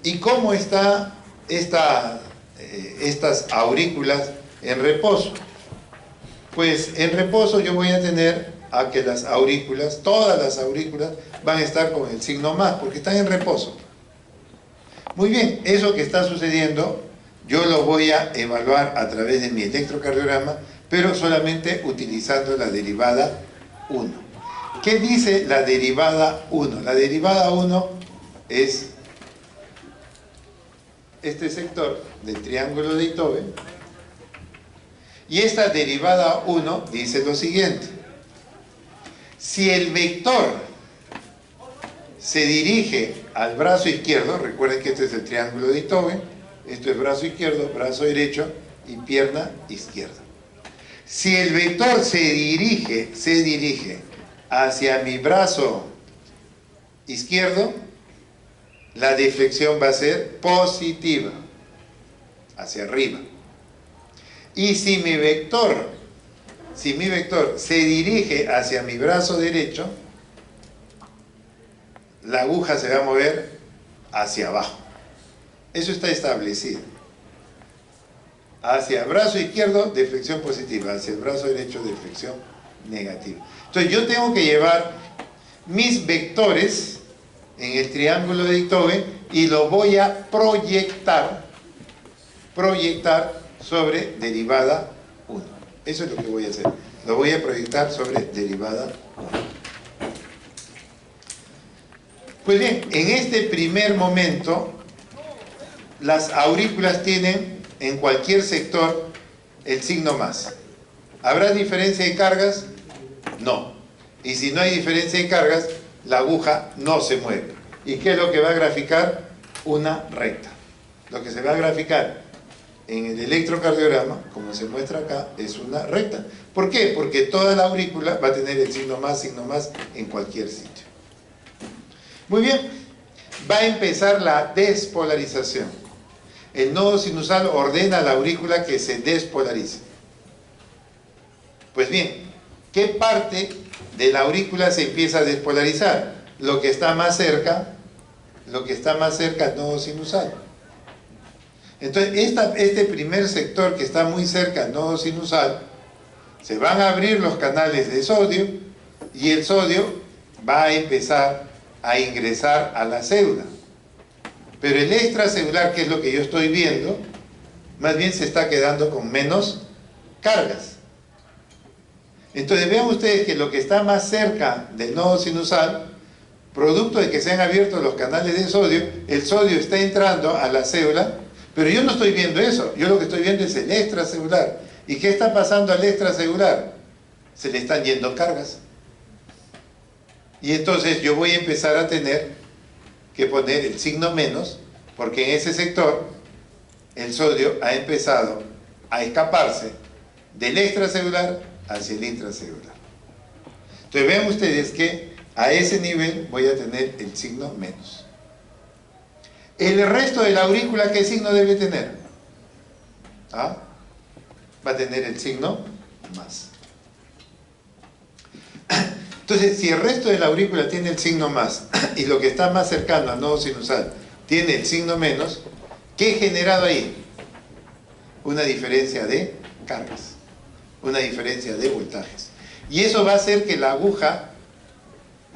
¿Y cómo está estas aurículas en reposo? Pues en reposo yo voy a tener a que las aurículas, todas las aurículas, van a estar con el signo más, porque están en reposo. Muy bien, eso que está sucediendo, yo lo voy a evaluar a través de mi electrocardiograma, pero solamente utilizando la derivada 1. ¿Qué dice la derivada 1? La derivada 1 es este sector del triángulo de Einthoven, y esta derivada 1 dice lo siguiente: si el vector se dirige al brazo izquierdo, recuerden que este es el triángulo de Einthoven, Esto es brazo izquierdo, brazo derecho y pierna izquierda. Si el vector se dirige hacia mi brazo izquierdo, la deflexión va a ser positiva, hacia arriba. Y si mi vector se dirige hacia mi brazo derecho, la aguja se va a mover hacia abajo. Eso está establecido. Hacia el brazo izquierdo, deflexión positiva. Hacia el brazo derecho, deflexión negativa. Entonces yo tengo que llevar mis vectores en el triángulo de Itobe y lo voy a proyectar sobre derivada 1. Eso es lo que voy a hacer. Lo voy a proyectar sobre derivada 1. Pues bien, en este primer momento, las aurículas tienen en cualquier sector el signo más. ¿Habrá diferencia de cargas? No. Y si no hay diferencia de cargas, la aguja no se mueve. ¿Y qué es lo que va a graficar? Una recta. Lo que se va a graficar en el electrocardiograma, como se muestra acá, es una recta. ¿Por qué? Porque toda la aurícula va a tener el signo más en cualquier sitio. Muy bien, va a empezar la despolarización. El nodo sinusal ordena a la aurícula que se despolarice. Pues bien, ¿qué parte de la aurícula se empieza a despolarizar? Lo que está más cerca al nodo sinusal. Entonces, este primer sector que está muy cerca al nodo sinusal, se van a abrir los canales de sodio y el sodio va a empezar a ingresar a la célula. Pero el extracelular, que es lo que yo estoy viendo, más bien se está quedando con menos cargas. Entonces vean ustedes que lo que está más cerca del nodo sinusal, producto de que se han abierto los canales de sodio, el sodio está entrando a la célula, pero yo no estoy viendo eso, yo lo que estoy viendo es el extracelular. ¿Y qué está pasando al extracelular? Se le están yendo cargas. Y entonces yo voy a empezar a tener que poner el signo menos, porque en ese sector el sodio ha empezado a escaparse del extracelular hacia el intracelular. Entonces vean ustedes que a ese nivel voy a tener el signo menos. El resto de la aurícula, ¿qué signo debe tener? ¿Ah? Va a tener el signo más. Entonces, si el resto de la aurícula tiene el signo más y lo que está más cercano al nodo sinusal tiene el signo menos, ¿qué he generado ahí? Una diferencia de cargas, una diferencia de voltajes. Y eso va a hacer que la aguja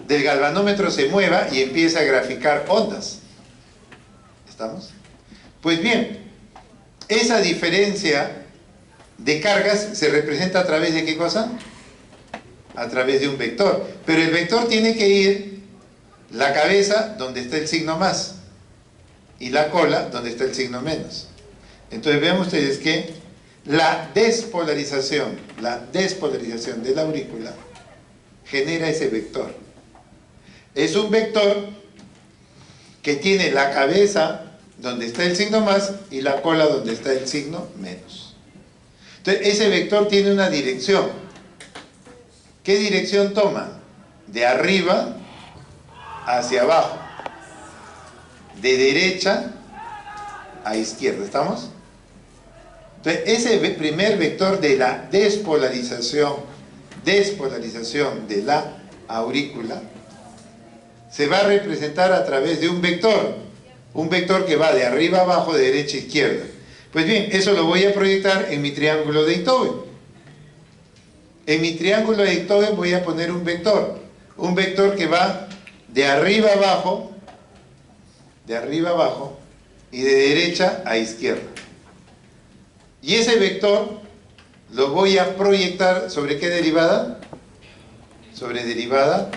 del galvanómetro se mueva y empiece a graficar ondas. ¿Estamos? Pues bien, esa diferencia de cargas se representa a través de ¿qué cosa? A través de un vector. Pero el vector tiene que ir la cabeza donde está el signo más y la cola donde está el signo menos. Entonces vean ustedes que la despolarización de la aurícula genera ese vector. Es un vector que tiene la cabeza donde está el signo más y la cola donde está el signo menos. Entonces ese vector tiene una dirección. ¿Qué dirección toma? De arriba hacia abajo, de derecha a izquierda. ¿Estamos? Entonces, ese primer vector de la despolarización de la aurícula se va a representar a través de un vector que va de arriba a abajo, de derecha a izquierda. Pues bien, eso lo voy a proyectar en mi triángulo de Itobe. En mi triángulo de Itobe voy a poner un vector que va de arriba a abajo y de derecha a izquierda. Y ese vector lo voy a proyectar ¿sobre qué derivada? Sobre derivada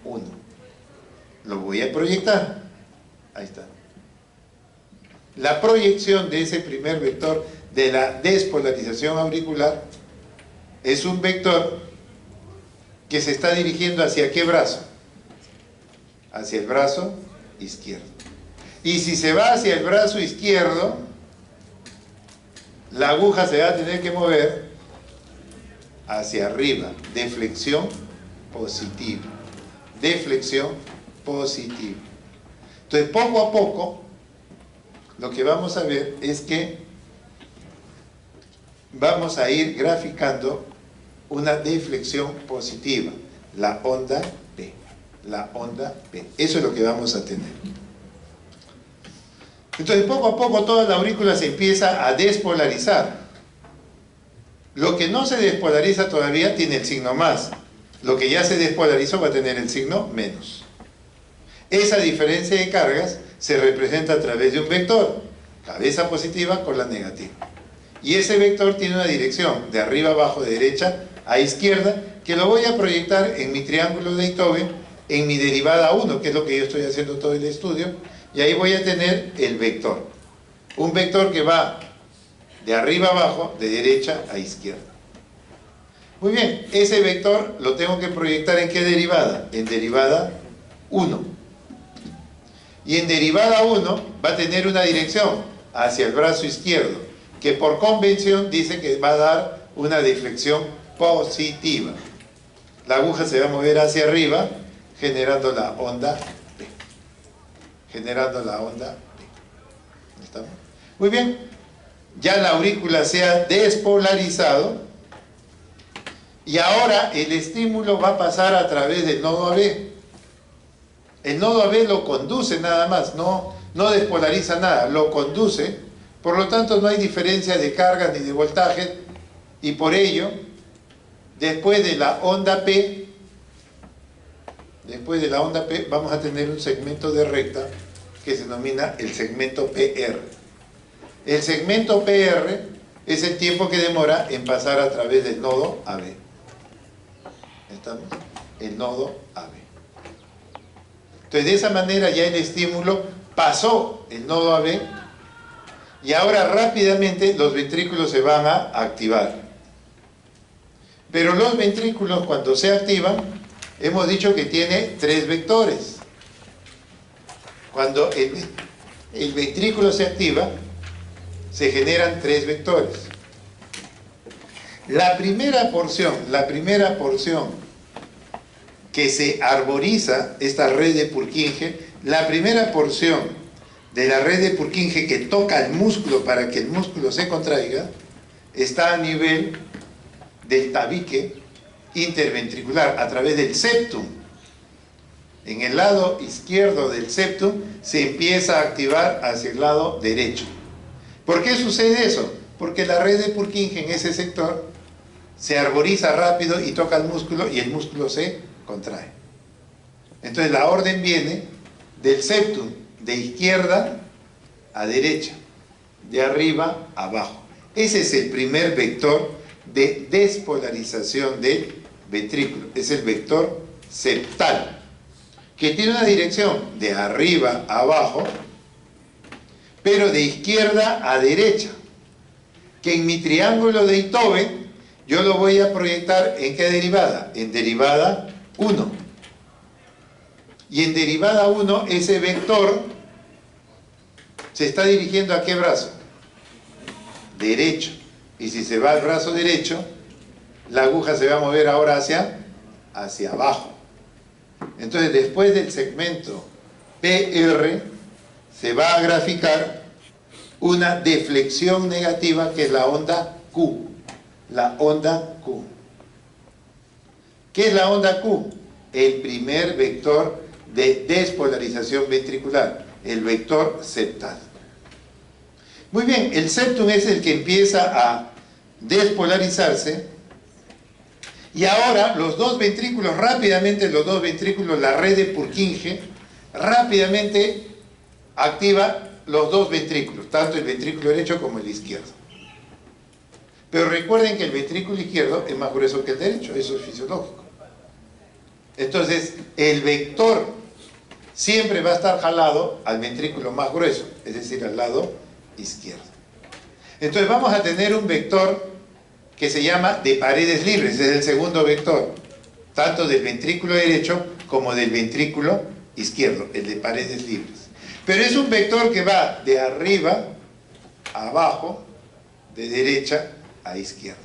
1. Lo voy a proyectar. Ahí está. La proyección de ese primer vector de la despolarización auricular es un vector que se está dirigiendo ¿hacia qué brazo? Hacia el brazo izquierdo. Y si se va hacia el brazo izquierdo, la aguja se va a tener que mover hacia arriba, deflexión positiva, deflexión positiva. Entonces, poco a poco, lo que vamos a ver es que vamos a ir graficando una deflexión positiva, la onda P, la onda P. Eso es lo que vamos a tener. Entonces, poco a poco toda la aurícula se empieza a despolarizar. Lo que no se despolariza todavía tiene el signo más. Lo que ya se despolarizó va a tener el signo menos. Esa diferencia de cargas se representa a través de un vector, cabeza positiva con la negativa. Y ese vector tiene una dirección de arriba a abajo, de derecha a izquierda, que lo voy a proyectar en mi triángulo de Itobe, en mi derivada 1, que es lo que yo estoy haciendo todo el estudio, y ahí voy a tener el vector. Un vector que va de arriba a abajo, de derecha a izquierda. Muy bien, ese vector lo tengo que proyectar ¿en qué derivada? En derivada 1. Y en derivada 1 va a tener una dirección hacia el brazo izquierdo, que por convención dice que va a dar una deflexión positiva. La aguja se va a mover hacia arriba, generando la onda P. Generando la onda P. ¿Estamos? Muy bien. Ya la aurícula se ha despolarizado y ahora el estímulo va a pasar a través del nodo AB. El nodo AB lo conduce nada más, no despolariza nada, lo conduce, por lo tanto no hay diferencia de carga ni de voltaje, y por ello, después de la onda P, vamos a tener un segmento de recta que se denomina el segmento PR. El segmento PR es el tiempo que demora en pasar a través del nodo AB. ¿Estamos? El nodo AB. Entonces, de esa manera ya el estímulo pasó el nodo AB y ahora rápidamente los ventrículos se van a activar. Pero los ventrículos, cuando se activan, hemos dicho que tiene 3 vectores. Cuando el ventrículo se activa, se generan 3 vectores. La primera porción que se arboriza esta red de Purkinje, la primera porción de la red de Purkinje que toca el músculo para que el músculo se contraiga, está a nivel del tabique interventricular, a través del septum. En el lado izquierdo del septum se empieza a activar hacia el lado derecho. ¿Por qué sucede eso? Porque la red de Purkinje en ese sector se arboriza rápido y toca el músculo y el músculo se contrae. Entonces la orden viene del septum, de izquierda a derecha, de arriba a abajo. Ese es el primer vector de despolarización del ventrículo. Es el vector septal, que tiene una dirección de arriba a abajo, pero de izquierda a derecha, que en mi triángulo de Itobe yo lo voy a proyectar ¿en qué derivada? En derivada 1. Y en derivada 1 ese vector se está dirigiendo ¿a qué brazo? Derecho. Y si se va al brazo derecho, la aguja se va a mover ahora hacia abajo. Entonces, después del segmento PR, se va a graficar una deflexión negativa que es la onda Q. La onda Q. ¿Qué es la onda Q? El primer vector de despolarización ventricular, el vector septal. Muy bien, el septum es el que empieza a despolarizarse y ahora los dos ventrículos, rápidamente la red de Purkinje, rápidamente activa los dos ventrículos, tanto el ventrículo derecho como el izquierdo. Pero recuerden que el ventrículo izquierdo es más grueso que el derecho, eso es fisiológico. Entonces, el vector siempre va a estar jalado al ventrículo más grueso, es decir, al lado izquierdo. Entonces vamos a tener un vector que se llama de paredes libres, es el segundo vector, tanto del ventrículo derecho como del ventrículo izquierdo, el de paredes libres. Pero es un vector que va de arriba a abajo, de derecha a izquierda.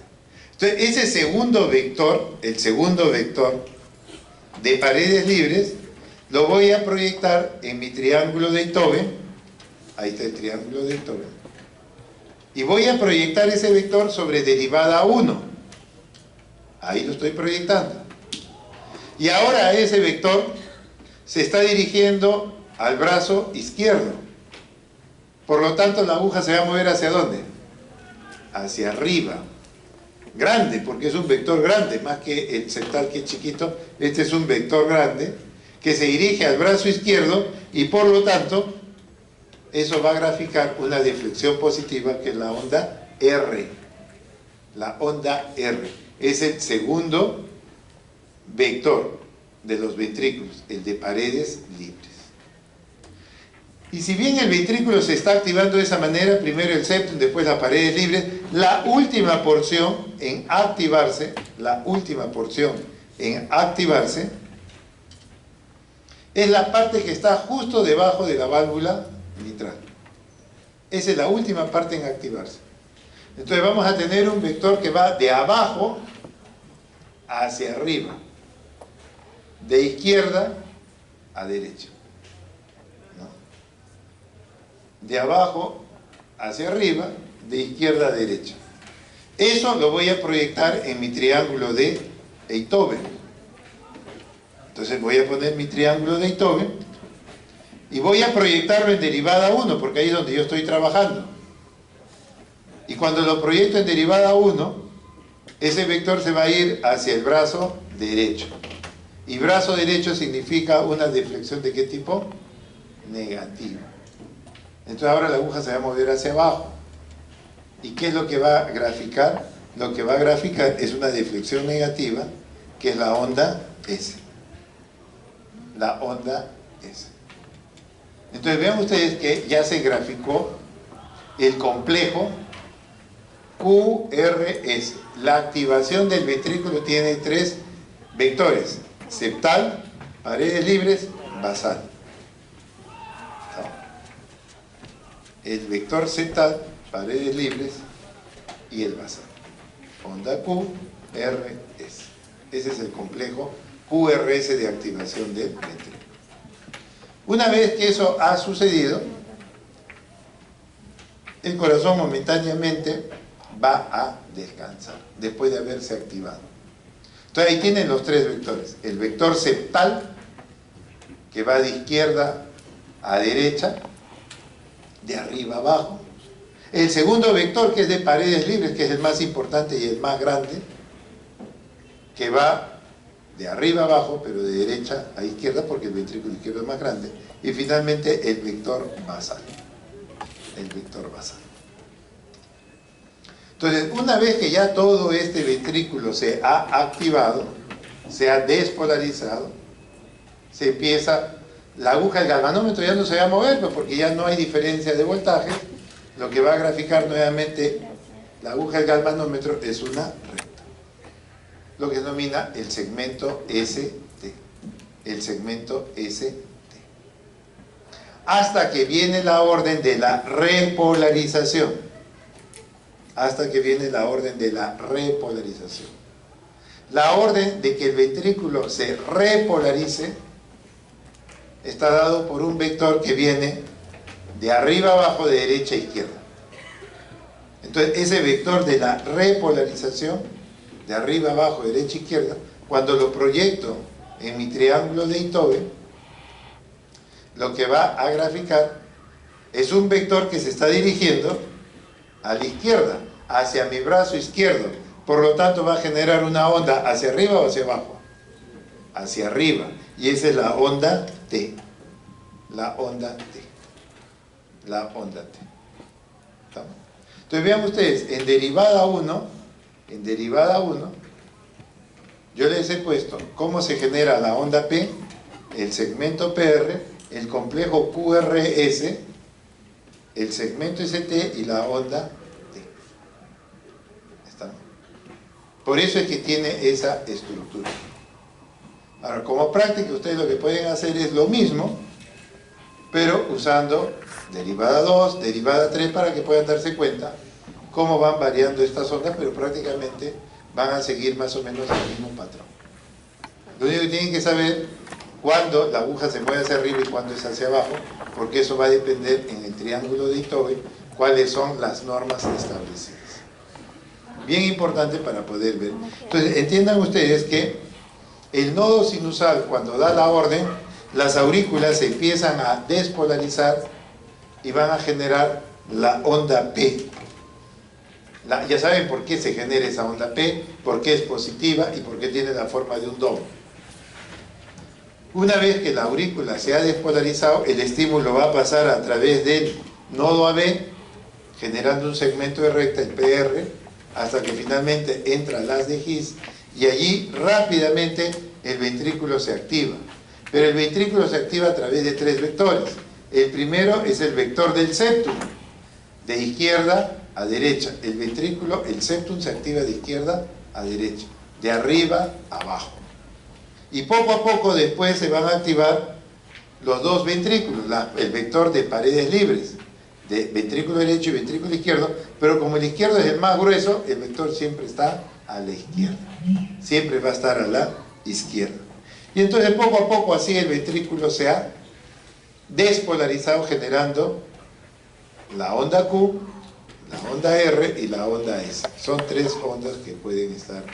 Entonces, ese segundo vector, el segundo vector de paredes libres, lo voy a proyectar en mi triángulo de Itobe. Ahí está el triángulo de Itobe. Y voy a proyectar ese vector sobre derivada 1. Ahí lo estoy proyectando. Y ahora ese vector se está dirigiendo al brazo izquierdo. Por lo tanto, la aguja se va a mover ¿hacia dónde? Hacia arriba. Grande, porque es un vector grande, más que el septal que es chiquito. Este es un vector grande que se dirige al brazo izquierdo y por lo tanto eso va a graficar una deflexión positiva que es la onda R. La onda R es el segundo vector de los ventrículos, el de paredes libres. Y si bien el ventrículo se está activando de esa manera, primero el septum, después las paredes libres, la última porción en activarse, es la parte que está justo debajo de la válvula mitral. Esa es la última parte en activarse. Entonces vamos a tener un vector que va de abajo hacia arriba, de izquierda a derecha. De abajo hacia arriba, de izquierda a derecha. Eso lo voy a proyectar en mi triángulo de Einthoven. Entonces voy a poner mi triángulo de Einthoven y voy a proyectarlo en derivada 1, porque ahí es donde yo estoy trabajando. Y cuando lo proyecto en derivada 1, ese vector se va a ir hacia el brazo derecho. Y brazo derecho significa una deflexión ¿de qué tipo? Negativa. Entonces ahora la aguja se va a mover hacia abajo. ¿Y qué es lo que va a graficar? Lo que va a graficar es una deflexión negativa, que es la onda S. La onda S. Entonces vean ustedes que ya se graficó el complejo QRS. La activación del ventrículo tiene tres vectores: septal, paredes libres, basal. El vector septal, paredes libres y el basal. Onda QRS. Ese es el complejo QRS de activación del ventrículo. Una vez que eso ha sucedido, el corazón momentáneamente va a descansar después de haberse activado. Entonces ahí tienen los tres vectores. El vector septal, que va de izquierda a derecha, de arriba a abajo. El segundo vector, que es de paredes libres, que es el más importante y el más grande, que va de arriba a abajo, pero de derecha a izquierda, porque el ventrículo izquierdo es más grande. Y finalmente el vector basal. El vector basal. Entonces, una vez que ya todo este ventrículo se ha activado, se ha despolarizado, se empieza... La aguja del galvanómetro ya no se va a mover, pues, porque ya no hay diferencia de voltaje. Lo que va a graficar nuevamente la aguja del galvanómetro es una recta, lo que denomina el segmento ST. El segmento ST. Hasta que viene la orden de la repolarización. Hasta que viene la orden de la repolarización. La orden de que el ventrículo se repolarice está dado por un vector que viene de arriba a abajo, de derecha a izquierda. Entonces ese vector de la repolarización, de arriba a abajo, de derecha a izquierda, cuando lo proyecto en mi triángulo de Einthoven, lo que va a graficar es un vector que se está dirigiendo a la izquierda, hacia mi brazo izquierdo. Por lo tanto va a generar una onda hacia arriba o hacia abajo. Hacia arriba. Y esa es la onda T. La onda T. La onda T. ¿Estamos? Entonces vean ustedes, en derivada 1, yo les he puesto cómo se genera la onda P, el segmento PR, el complejo QRS, el segmento ST y la onda T. ¿Estamos? Por eso es que tiene esa estructura. Ahora, como práctica, ustedes lo que pueden hacer es lo mismo, pero usando derivada 2, derivada 3, para que puedan darse cuenta cómo van variando estas ondas, pero prácticamente van a seguir más o menos el mismo patrón. Lo único que tienen que saber cuándo la aguja se mueve hacia arriba y cuándo es hacia abajo, porque eso va a depender en el triángulo de Itobe cuáles son las normas establecidas. Bien importante para poder ver. Entonces, entiendan ustedes que el nodo sinusal, cuando da la orden, las aurículas se empiezan a despolarizar y van a generar la onda P. Ya saben por qué se genera esa onda P, por qué es positiva y por qué tiene la forma de un domo. Una vez que la aurícula se ha despolarizado, el estímulo va a pasar a través del nodo AB, generando un segmento de recta, el PR, hasta que finalmente entra al haz de His, y allí rápidamente el ventrículo se activa. Pero el ventrículo se activa a través de 3 vectores. El primero es el vector del septum, de izquierda a derecha. El ventrículo, el septum se activa de izquierda a derecha, de arriba a abajo. Y poco a poco después se van a activar los 2 ventrículos, el vector de paredes libres, de ventrículo derecho y ventrículo izquierdo, pero como el izquierdo es el más grueso, el vector siempre está a la izquierda. Siempre va a estar a la izquierda. Y entonces poco a poco así el ventrículo se ha despolarizado, generando la onda Q, la onda R y la onda S. Son 3 ondas que pueden estar allí.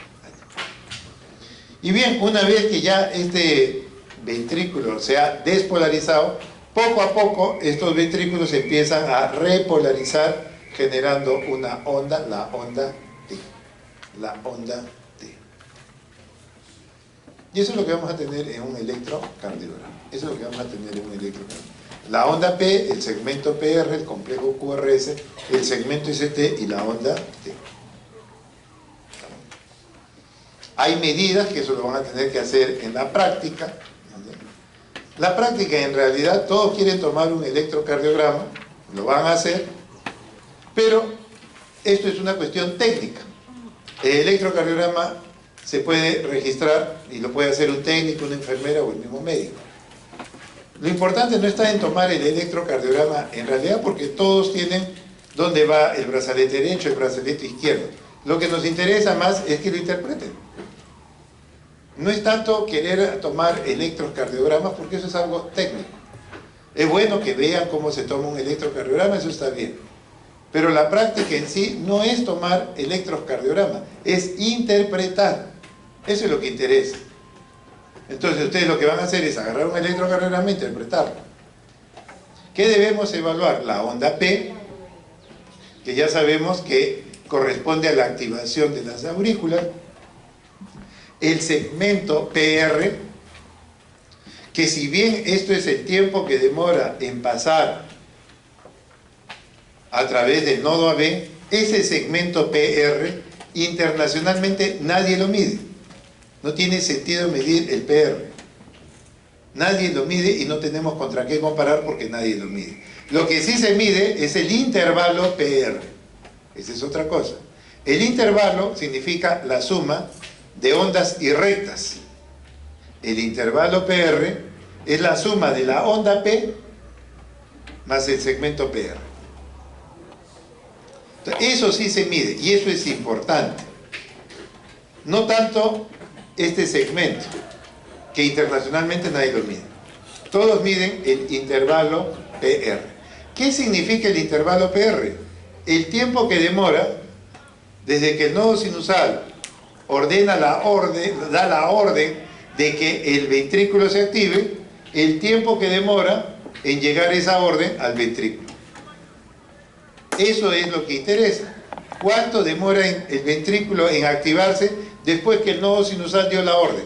Y bien, una vez que ya este ventrículo se ha despolarizado, poco a poco estos ventrículos se empiezan a repolarizar, generando una onda, la onda T. La onda T. Y eso es lo que vamos a tener en un electrocardiograma. Eso es lo que vamos a tener en un electrocardiograma. La onda P, el segmento PR, el complejo QRS, el segmento ST y la onda T. Hay medidas que eso lo van a tener que hacer en la práctica. La práctica, en realidad, todos quieren tomar un electrocardiograma, lo van a hacer, pero esto es una cuestión técnica. El electrocardiograma se puede registrar y lo puede hacer un técnico, una enfermera o el mismo médico. Lo importante no está en tomar el electrocardiograma en realidad, porque todos tienen dónde va el brazalete derecho, el brazalete izquierdo. Lo que nos interesa más es que lo interpreten. No es tanto querer tomar electrocardiogramas, porque eso es algo técnico. Es bueno que vean cómo se toma un electrocardiograma, eso está bien. Pero la práctica en sí no es tomar electrocardiograma, es interpretar. Eso es lo que interesa. Entonces ustedes lo que van a hacer es agarrar un electrocardiograma e interpretarlo. ¿Qué debemos evaluar? La onda P, que ya sabemos que corresponde a la activación de las aurículas. El segmento PR, que si bien esto es el tiempo que demora en pasar a través del nodo AB, ese segmento PR internacionalmente nadie lo mide. No tiene sentido medir el PR. Nadie lo mide y no tenemos contra qué comparar porque nadie lo mide. Lo que sí se mide es el intervalo PR. Esa es otra cosa. El intervalo significa la suma de ondas y rectas. El intervalo PR es la suma de la onda P más el segmento PR. Entonces, eso sí se mide y eso es importante. No tanto este segmento, que internacionalmente nadie lo mide. Todos miden el intervalo PR. ¿Qué significa el intervalo PR? El tiempo que demora desde que el nodo sinusal da la orden de que el ventrículo se active, el tiempo que demora en llegar esa orden al ventrículo. Eso es lo que interesa. ¿Cuánto demora el ventrículo en activarse después que el nodo sinusal dio la orden?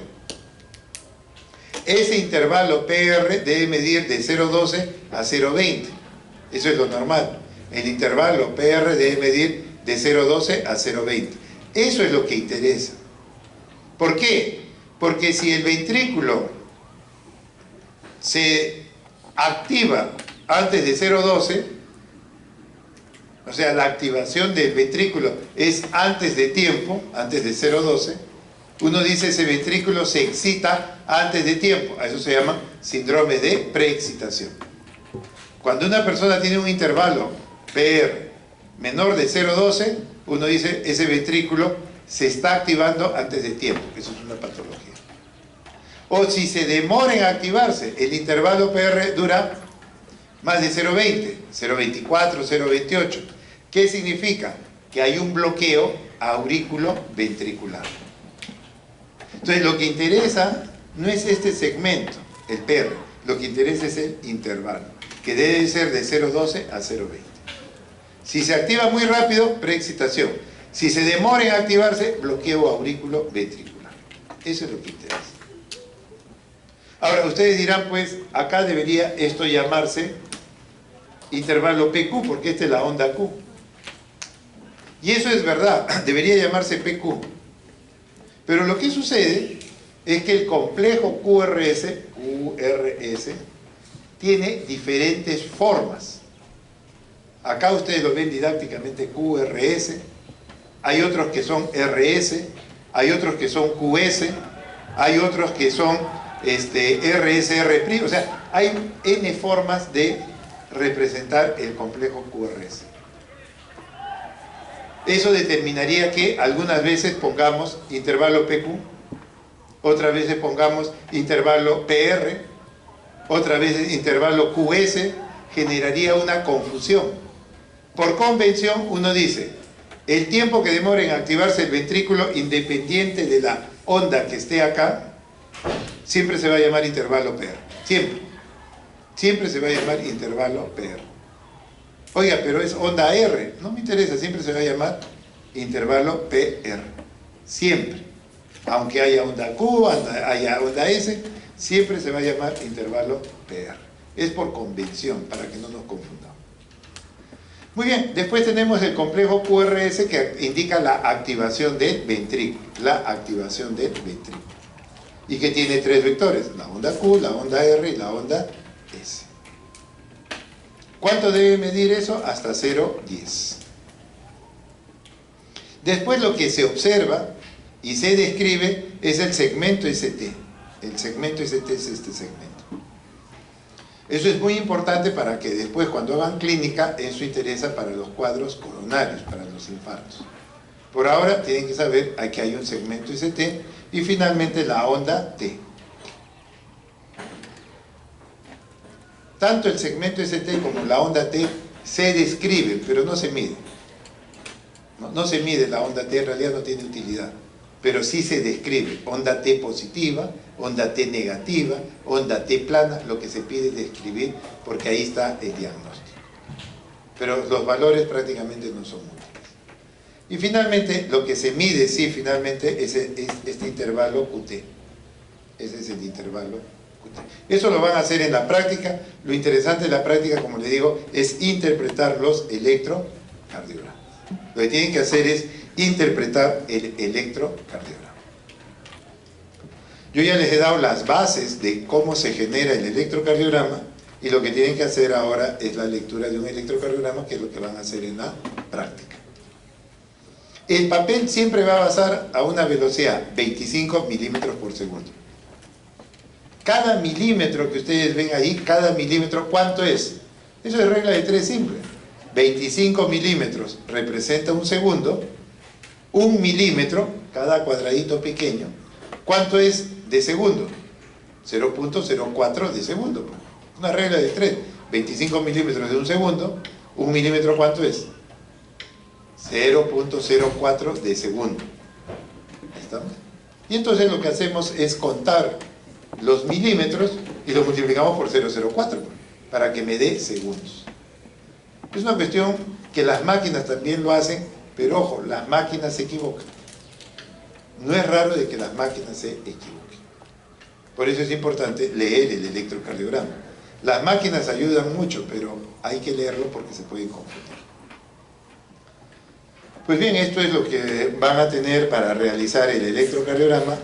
Ese intervalo PR debe medir de 0,12 a 0,20. Eso es lo normal. El intervalo PR debe medir de 0,12 a 0,20. Eso es lo que interesa. ¿Por qué? Porque si el ventrículo se activa antes de 0,12, o sea, la activación del ventrículo es antes de tiempo, antes de 0,12, uno dice ese ventrículo se excita antes de tiempo. A eso se llama síndrome de preexcitación. Cuando una persona tiene un intervalo PR menor de 0,12, uno dice ese ventrículo se está activando antes de tiempo. Eso es una patología. O si se demora en activarse, el intervalo PR dura más de 0,20, 0,24, 0,28. ¿Qué significa? Que hay un bloqueo aurículo-ventricular. Entonces lo que interesa no es este segmento, el PR, lo que interesa es el intervalo, que debe ser de 0,12 a 0,20. Si se activa muy rápido, preexcitación. Si se demora en activarse, bloqueo aurículo-ventricular. Eso es lo que interesa. Ahora, ustedes dirán, pues, acá debería esto llamarse intervalo PQ, porque esta es la onda Q. Y eso es verdad, debería llamarse PQ. Pero lo que sucede es que el complejo QRS tiene diferentes formas. Acá ustedes lo ven didácticamente QRS, hay otros que son RS, hay otros que son QS, hay otros que son RSR', o sea, hay N formas de representar el complejo QRS. Eso determinaría que algunas veces pongamos intervalo PQ, otras veces pongamos intervalo PR, otras veces intervalo QS, generaría una confusión. Por convención uno dice, el tiempo que demora en activarse el ventrículo independiente de la onda que esté acá, siempre se va a llamar intervalo PR. Siempre se va a llamar intervalo PR. Oiga, pero es onda R. No me interesa, siempre se va a llamar intervalo PR. Siempre. Aunque haya onda Q, haya onda S, siempre se va a llamar intervalo PR. Es por convención, para que no nos confundamos. Muy bien, después tenemos el complejo QRS que indica la activación del ventrículo. La activación del ventrículo. Y que tiene tres vectores, la onda Q, la onda R y la onda S. ¿Cuánto debe medir eso? Hasta 0,10. Después lo que se observa y se describe es el segmento ST. El segmento ST es este segmento. Eso es muy importante para que después cuando hagan clínica, eso interesa para los cuadros coronarios, para los infartos. Por ahora tienen que saber que hay un segmento ST y finalmente la onda T. Tanto el segmento ST como la onda T se describen, pero no se mide. No se mide la onda T, en realidad no tiene utilidad. Pero sí se describe onda T positiva, onda T negativa, onda T plana, lo que se pide es describir porque ahí está el diagnóstico. Pero los valores prácticamente no son útiles. Y finalmente, lo que se mide, sí, finalmente, es este intervalo QT. Ese es el intervalo QT. Eso lo van a hacer en la práctica. Lo interesante de la práctica, como les digo, es interpretar los electrocardiogramas. Lo que tienen que hacer es interpretar el electrocardiograma. Yo ya les he dado las bases de cómo se genera el electrocardiograma y lo que tienen que hacer ahora es la lectura de un electrocardiograma, que es lo que van a hacer en la práctica. El papel siempre va a basar a una velocidad 25 milímetros por segundo. Cada milímetro que ustedes ven ahí, cada milímetro, ¿cuánto es? Eso es regla de 3 simple. 25 milímetros representa un segundo. 1 milímetro, cada cuadradito pequeño, ¿cuánto es de segundo? 0.04 de segundo. Una regla de 3. 25 milímetros de un segundo. 1 milímetro, ¿cuánto es? 0.04 de segundo. ¿Estamos? Y entonces lo que hacemos es contar los milímetros y lo multiplicamos por 0.04 para que me dé segundos. Es una cuestión que las máquinas también lo hacen, pero ojo, las máquinas se equivocan. No es raro de que las máquinas se equivoquen. Por eso es importante leer el electrocardiograma. Las máquinas ayudan mucho, pero hay que leerlo porque se pueden confundir. Pues bien, esto es lo que van a tener para realizar el electrocardiograma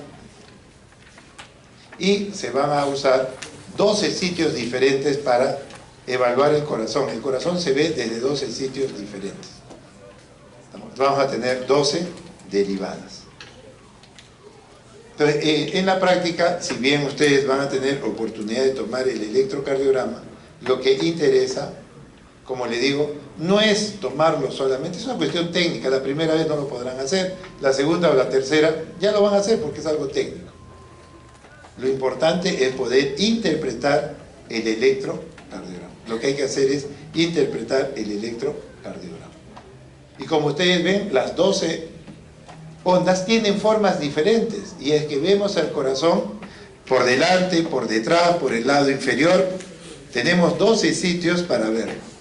y se van a usar 12 sitios diferentes para evaluar el corazón. El corazón se ve desde 12 sitios diferentes. Vamos a tener 12 derivadas. Entonces, en la práctica, si bien ustedes van a tener oportunidad de tomar el electrocardiograma, lo que interesa como le digo, no es tomarlo solamente, es una cuestión técnica. La primera vez no lo podrán hacer, la segunda o la tercera ya lo van a hacer porque es algo técnico. Lo importante es poder interpretar el electrocardiograma. Lo que hay que hacer es interpretar el electrocardiograma. Y como ustedes ven, las 12 ondas tienen formas diferentes, y es que vemos el corazón por delante, por detrás, por el lado inferior. Tenemos 12 sitios para verlo.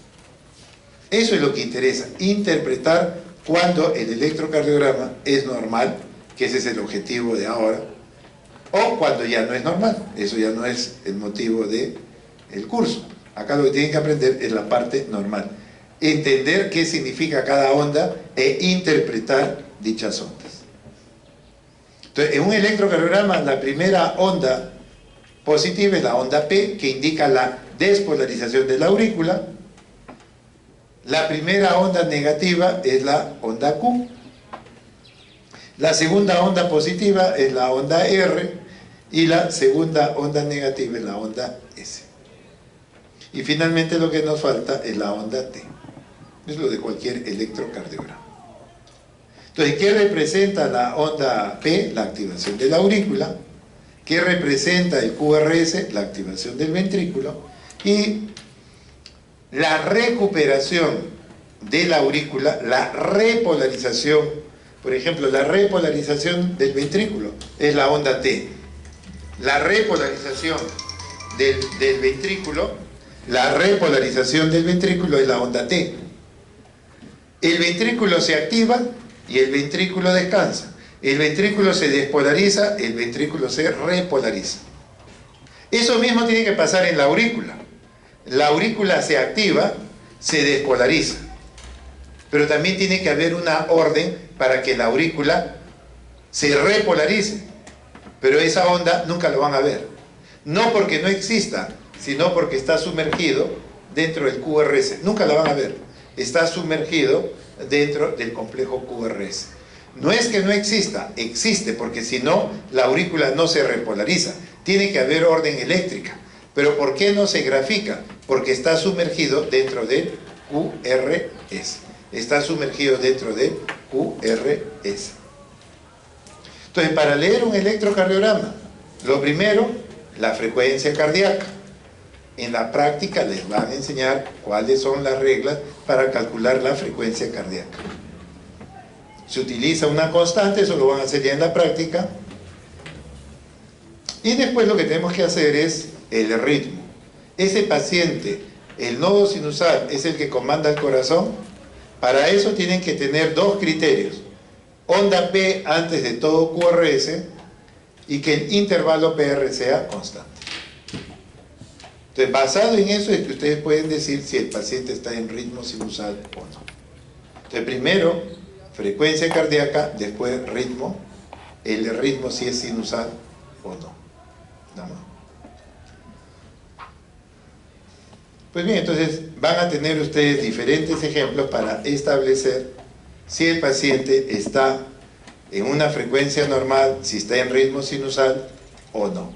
Eso es lo que interesa, interpretar cuando el electrocardiograma es normal, que ese es el objetivo de ahora, o cuando ya no es normal. Eso ya no es el motivo del curso. Acá lo que tienen que aprender es la parte normal. Entender qué significa cada onda e interpretar dichas ondas. Entonces, en un electrocardiograma, la primera onda positiva es la onda P, que indica la despolarización de la aurícula. La primera onda negativa es la onda Q. La segunda onda positiva es la onda R, y la segunda onda negativa es la onda S. Y finalmente lo que nos falta es la onda T. Es lo de cualquier electrocardiograma. Entonces, ¿qué representa la onda P? La activación de la aurícula. ¿Qué representa el QRS? La activación del ventrículo. Y la recuperación de la aurícula, la repolarización, por ejemplo, la repolarización del ventrículo es la onda T. La repolarización del ventrículo, la repolarización del ventrículo es la onda T. El ventrículo se activa y el ventrículo descansa. El ventrículo se despolariza, el ventrículo se repolariza. Eso mismo tiene que pasar en la aurícula. La aurícula se activa, se despolariza. Pero también tiene que haber una orden para que la aurícula se repolarice. Pero esa onda nunca lo van a ver. No porque no exista, sino porque está sumergido dentro del QRS. Nunca la van a ver. Está sumergido dentro del complejo QRS. No es que no exista, existe, porque si no, la aurícula no se repolariza. Tiene que haber orden eléctrica. Pero ¿por qué no se grafica? Porque está sumergido dentro del QRS. Está sumergido dentro del QRS. Entonces, para leer un electrocardiograma, lo primero, la frecuencia cardíaca. En la práctica les van a enseñar cuáles son las reglas para calcular la frecuencia cardíaca. Se utiliza una constante, eso lo van a hacer ya en la práctica. Y después lo que tenemos que hacer es el ritmo. Ese paciente, el nodo sinusal es el que comanda el corazón. Para eso tienen que tener dos criterios. Onda P antes de todo QRS y que el intervalo PR sea constante. Entonces, basado en eso es que ustedes pueden decir si el paciente está en ritmo sinusal o no. Entonces, primero, frecuencia cardíaca, después ritmo. El ritmo si es sinusal o no. Nada más. Pues bien, entonces van a tener ustedes diferentes ejemplos para establecer si el paciente está en una frecuencia normal, si está en ritmo sinusal o no.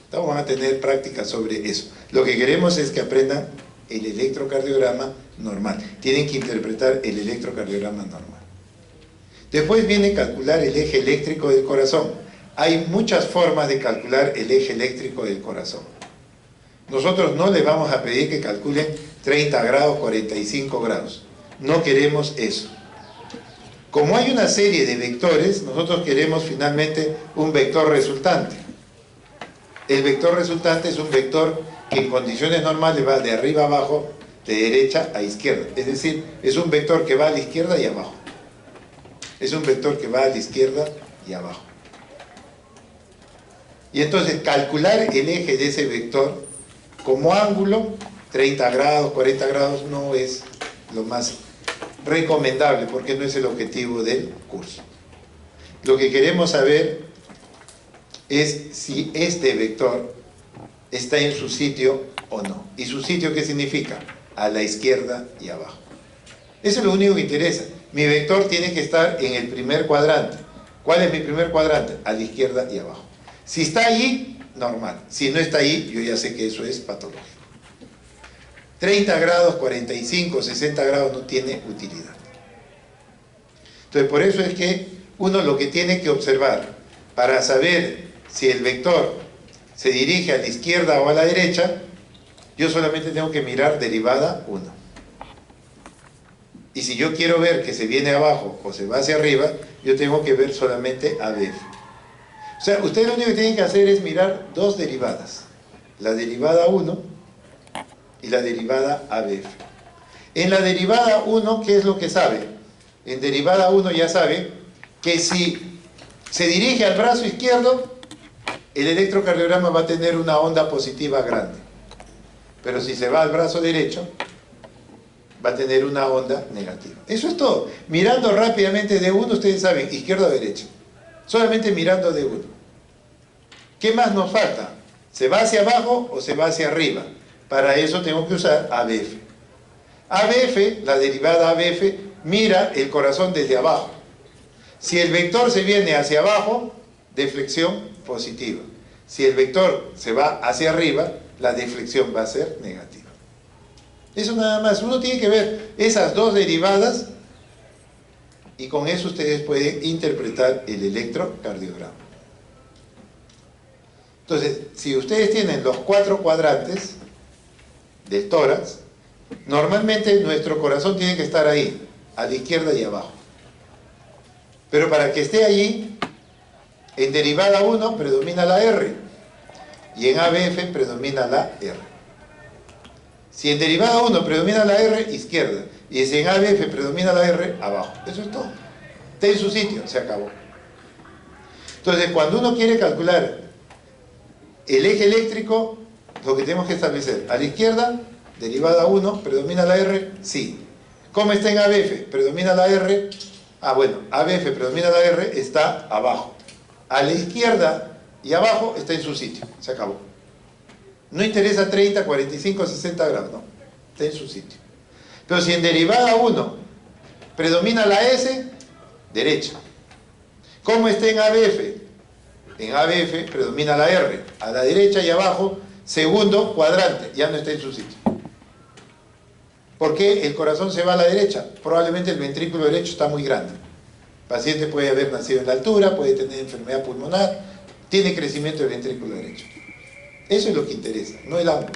Entonces van a tener prácticas sobre eso. Lo que queremos es que aprendan el electrocardiograma normal. Tienen que interpretar el electrocardiograma normal. Después viene calcular el eje eléctrico del corazón. Hay muchas formas de calcular el eje eléctrico del corazón. Nosotros no les vamos a pedir que calculen 30 grados, 45 grados. No queremos eso. Como hay una serie de vectores, nosotros queremos finalmente un vector resultante. El vector resultante es un vector que en condiciones normales va de arriba a abajo, de derecha a izquierda. Es decir, es un vector que va a la izquierda y abajo. Es un vector que va a la izquierda y abajo. Y entonces calcular el eje de ese vector como ángulo, 30 grados, 40 grados, no es lo más recomendable porque no es el objetivo del curso. Lo que queremos saber es si este vector está en su sitio o no. ¿Y su sitio qué significa? A la izquierda y abajo. Eso es lo único que interesa. Mi vector tiene que estar en el primer cuadrante. ¿Cuál es mi primer cuadrante? A la izquierda y abajo. Si está allí, normal. Si no está allí, yo ya sé que eso es patológico. 30 grados, 45, 60 grados no tiene utilidad. Entonces, por eso es que uno lo que tiene que observar para saber si el vector se dirige a la izquierda o a la derecha, yo solamente tengo que mirar derivada 1. Y si yo quiero ver que se viene abajo o se va hacia arriba, yo tengo que ver solamente ABF. O sea, ustedes lo único que tienen que hacer es mirar dos derivadas. La derivada 1 y la derivada ABF. En la derivada 1, ¿qué es lo que sabe? En derivada 1 ya sabe que si se dirige al brazo izquierdo, el electrocardiograma va a tener una onda positiva grande. Pero si se va al brazo derecho, va a tener una onda negativa. Eso es todo. Mirando rápidamente de 1, ustedes saben, izquierda o derecha. Solamente mirando de 1. ¿Qué más nos falta? ¿Se va hacia abajo o se va hacia arriba? Para eso tengo que usar ABF. ABF, la derivada ABF, mira el corazón desde abajo. Si el vector se viene hacia abajo, deflexión positiva. Si el vector se va hacia arriba, la deflexión va a ser negativa. Eso nada más. Uno tiene que ver esas dos derivadas y con eso ustedes pueden interpretar el electrocardiograma. Entonces, si ustedes tienen los 4 cuadrantes del tórax, normalmente nuestro corazón tiene que estar ahí, a la izquierda y abajo. Pero para que esté allí, en derivada 1 predomina la R y en ABF predomina la R. Si en derivada 1 predomina la R, izquierda, y si en ABF predomina la R, abajo. Eso es todo. Está en su sitio, se acabó. Entonces, cuando uno quiere calcular el eje eléctrico, lo que tenemos que establecer, a la izquierda, derivada 1, ¿predomina la R? Sí. ¿Cómo está en ABF? ¿Predomina la R? Ah, bueno, ABF predomina la R, está abajo. A la izquierda y abajo está en su sitio, se acabó. No interesa 30, 45, 60 grados, no, está en su sitio. Pero si en derivada 1 predomina la S, derecha. ¿Cómo está en ABF? En ABF predomina la R, a la derecha y abajo, segundo cuadrante, ya no está en su sitio. ¿Por qué el corazón se va a la derecha? Probablemente el ventrículo derecho está muy grande. El paciente puede haber nacido en la altura, puede tener enfermedad pulmonar, tiene crecimiento del ventrículo derecho. Eso es lo que interesa, no el ángulo.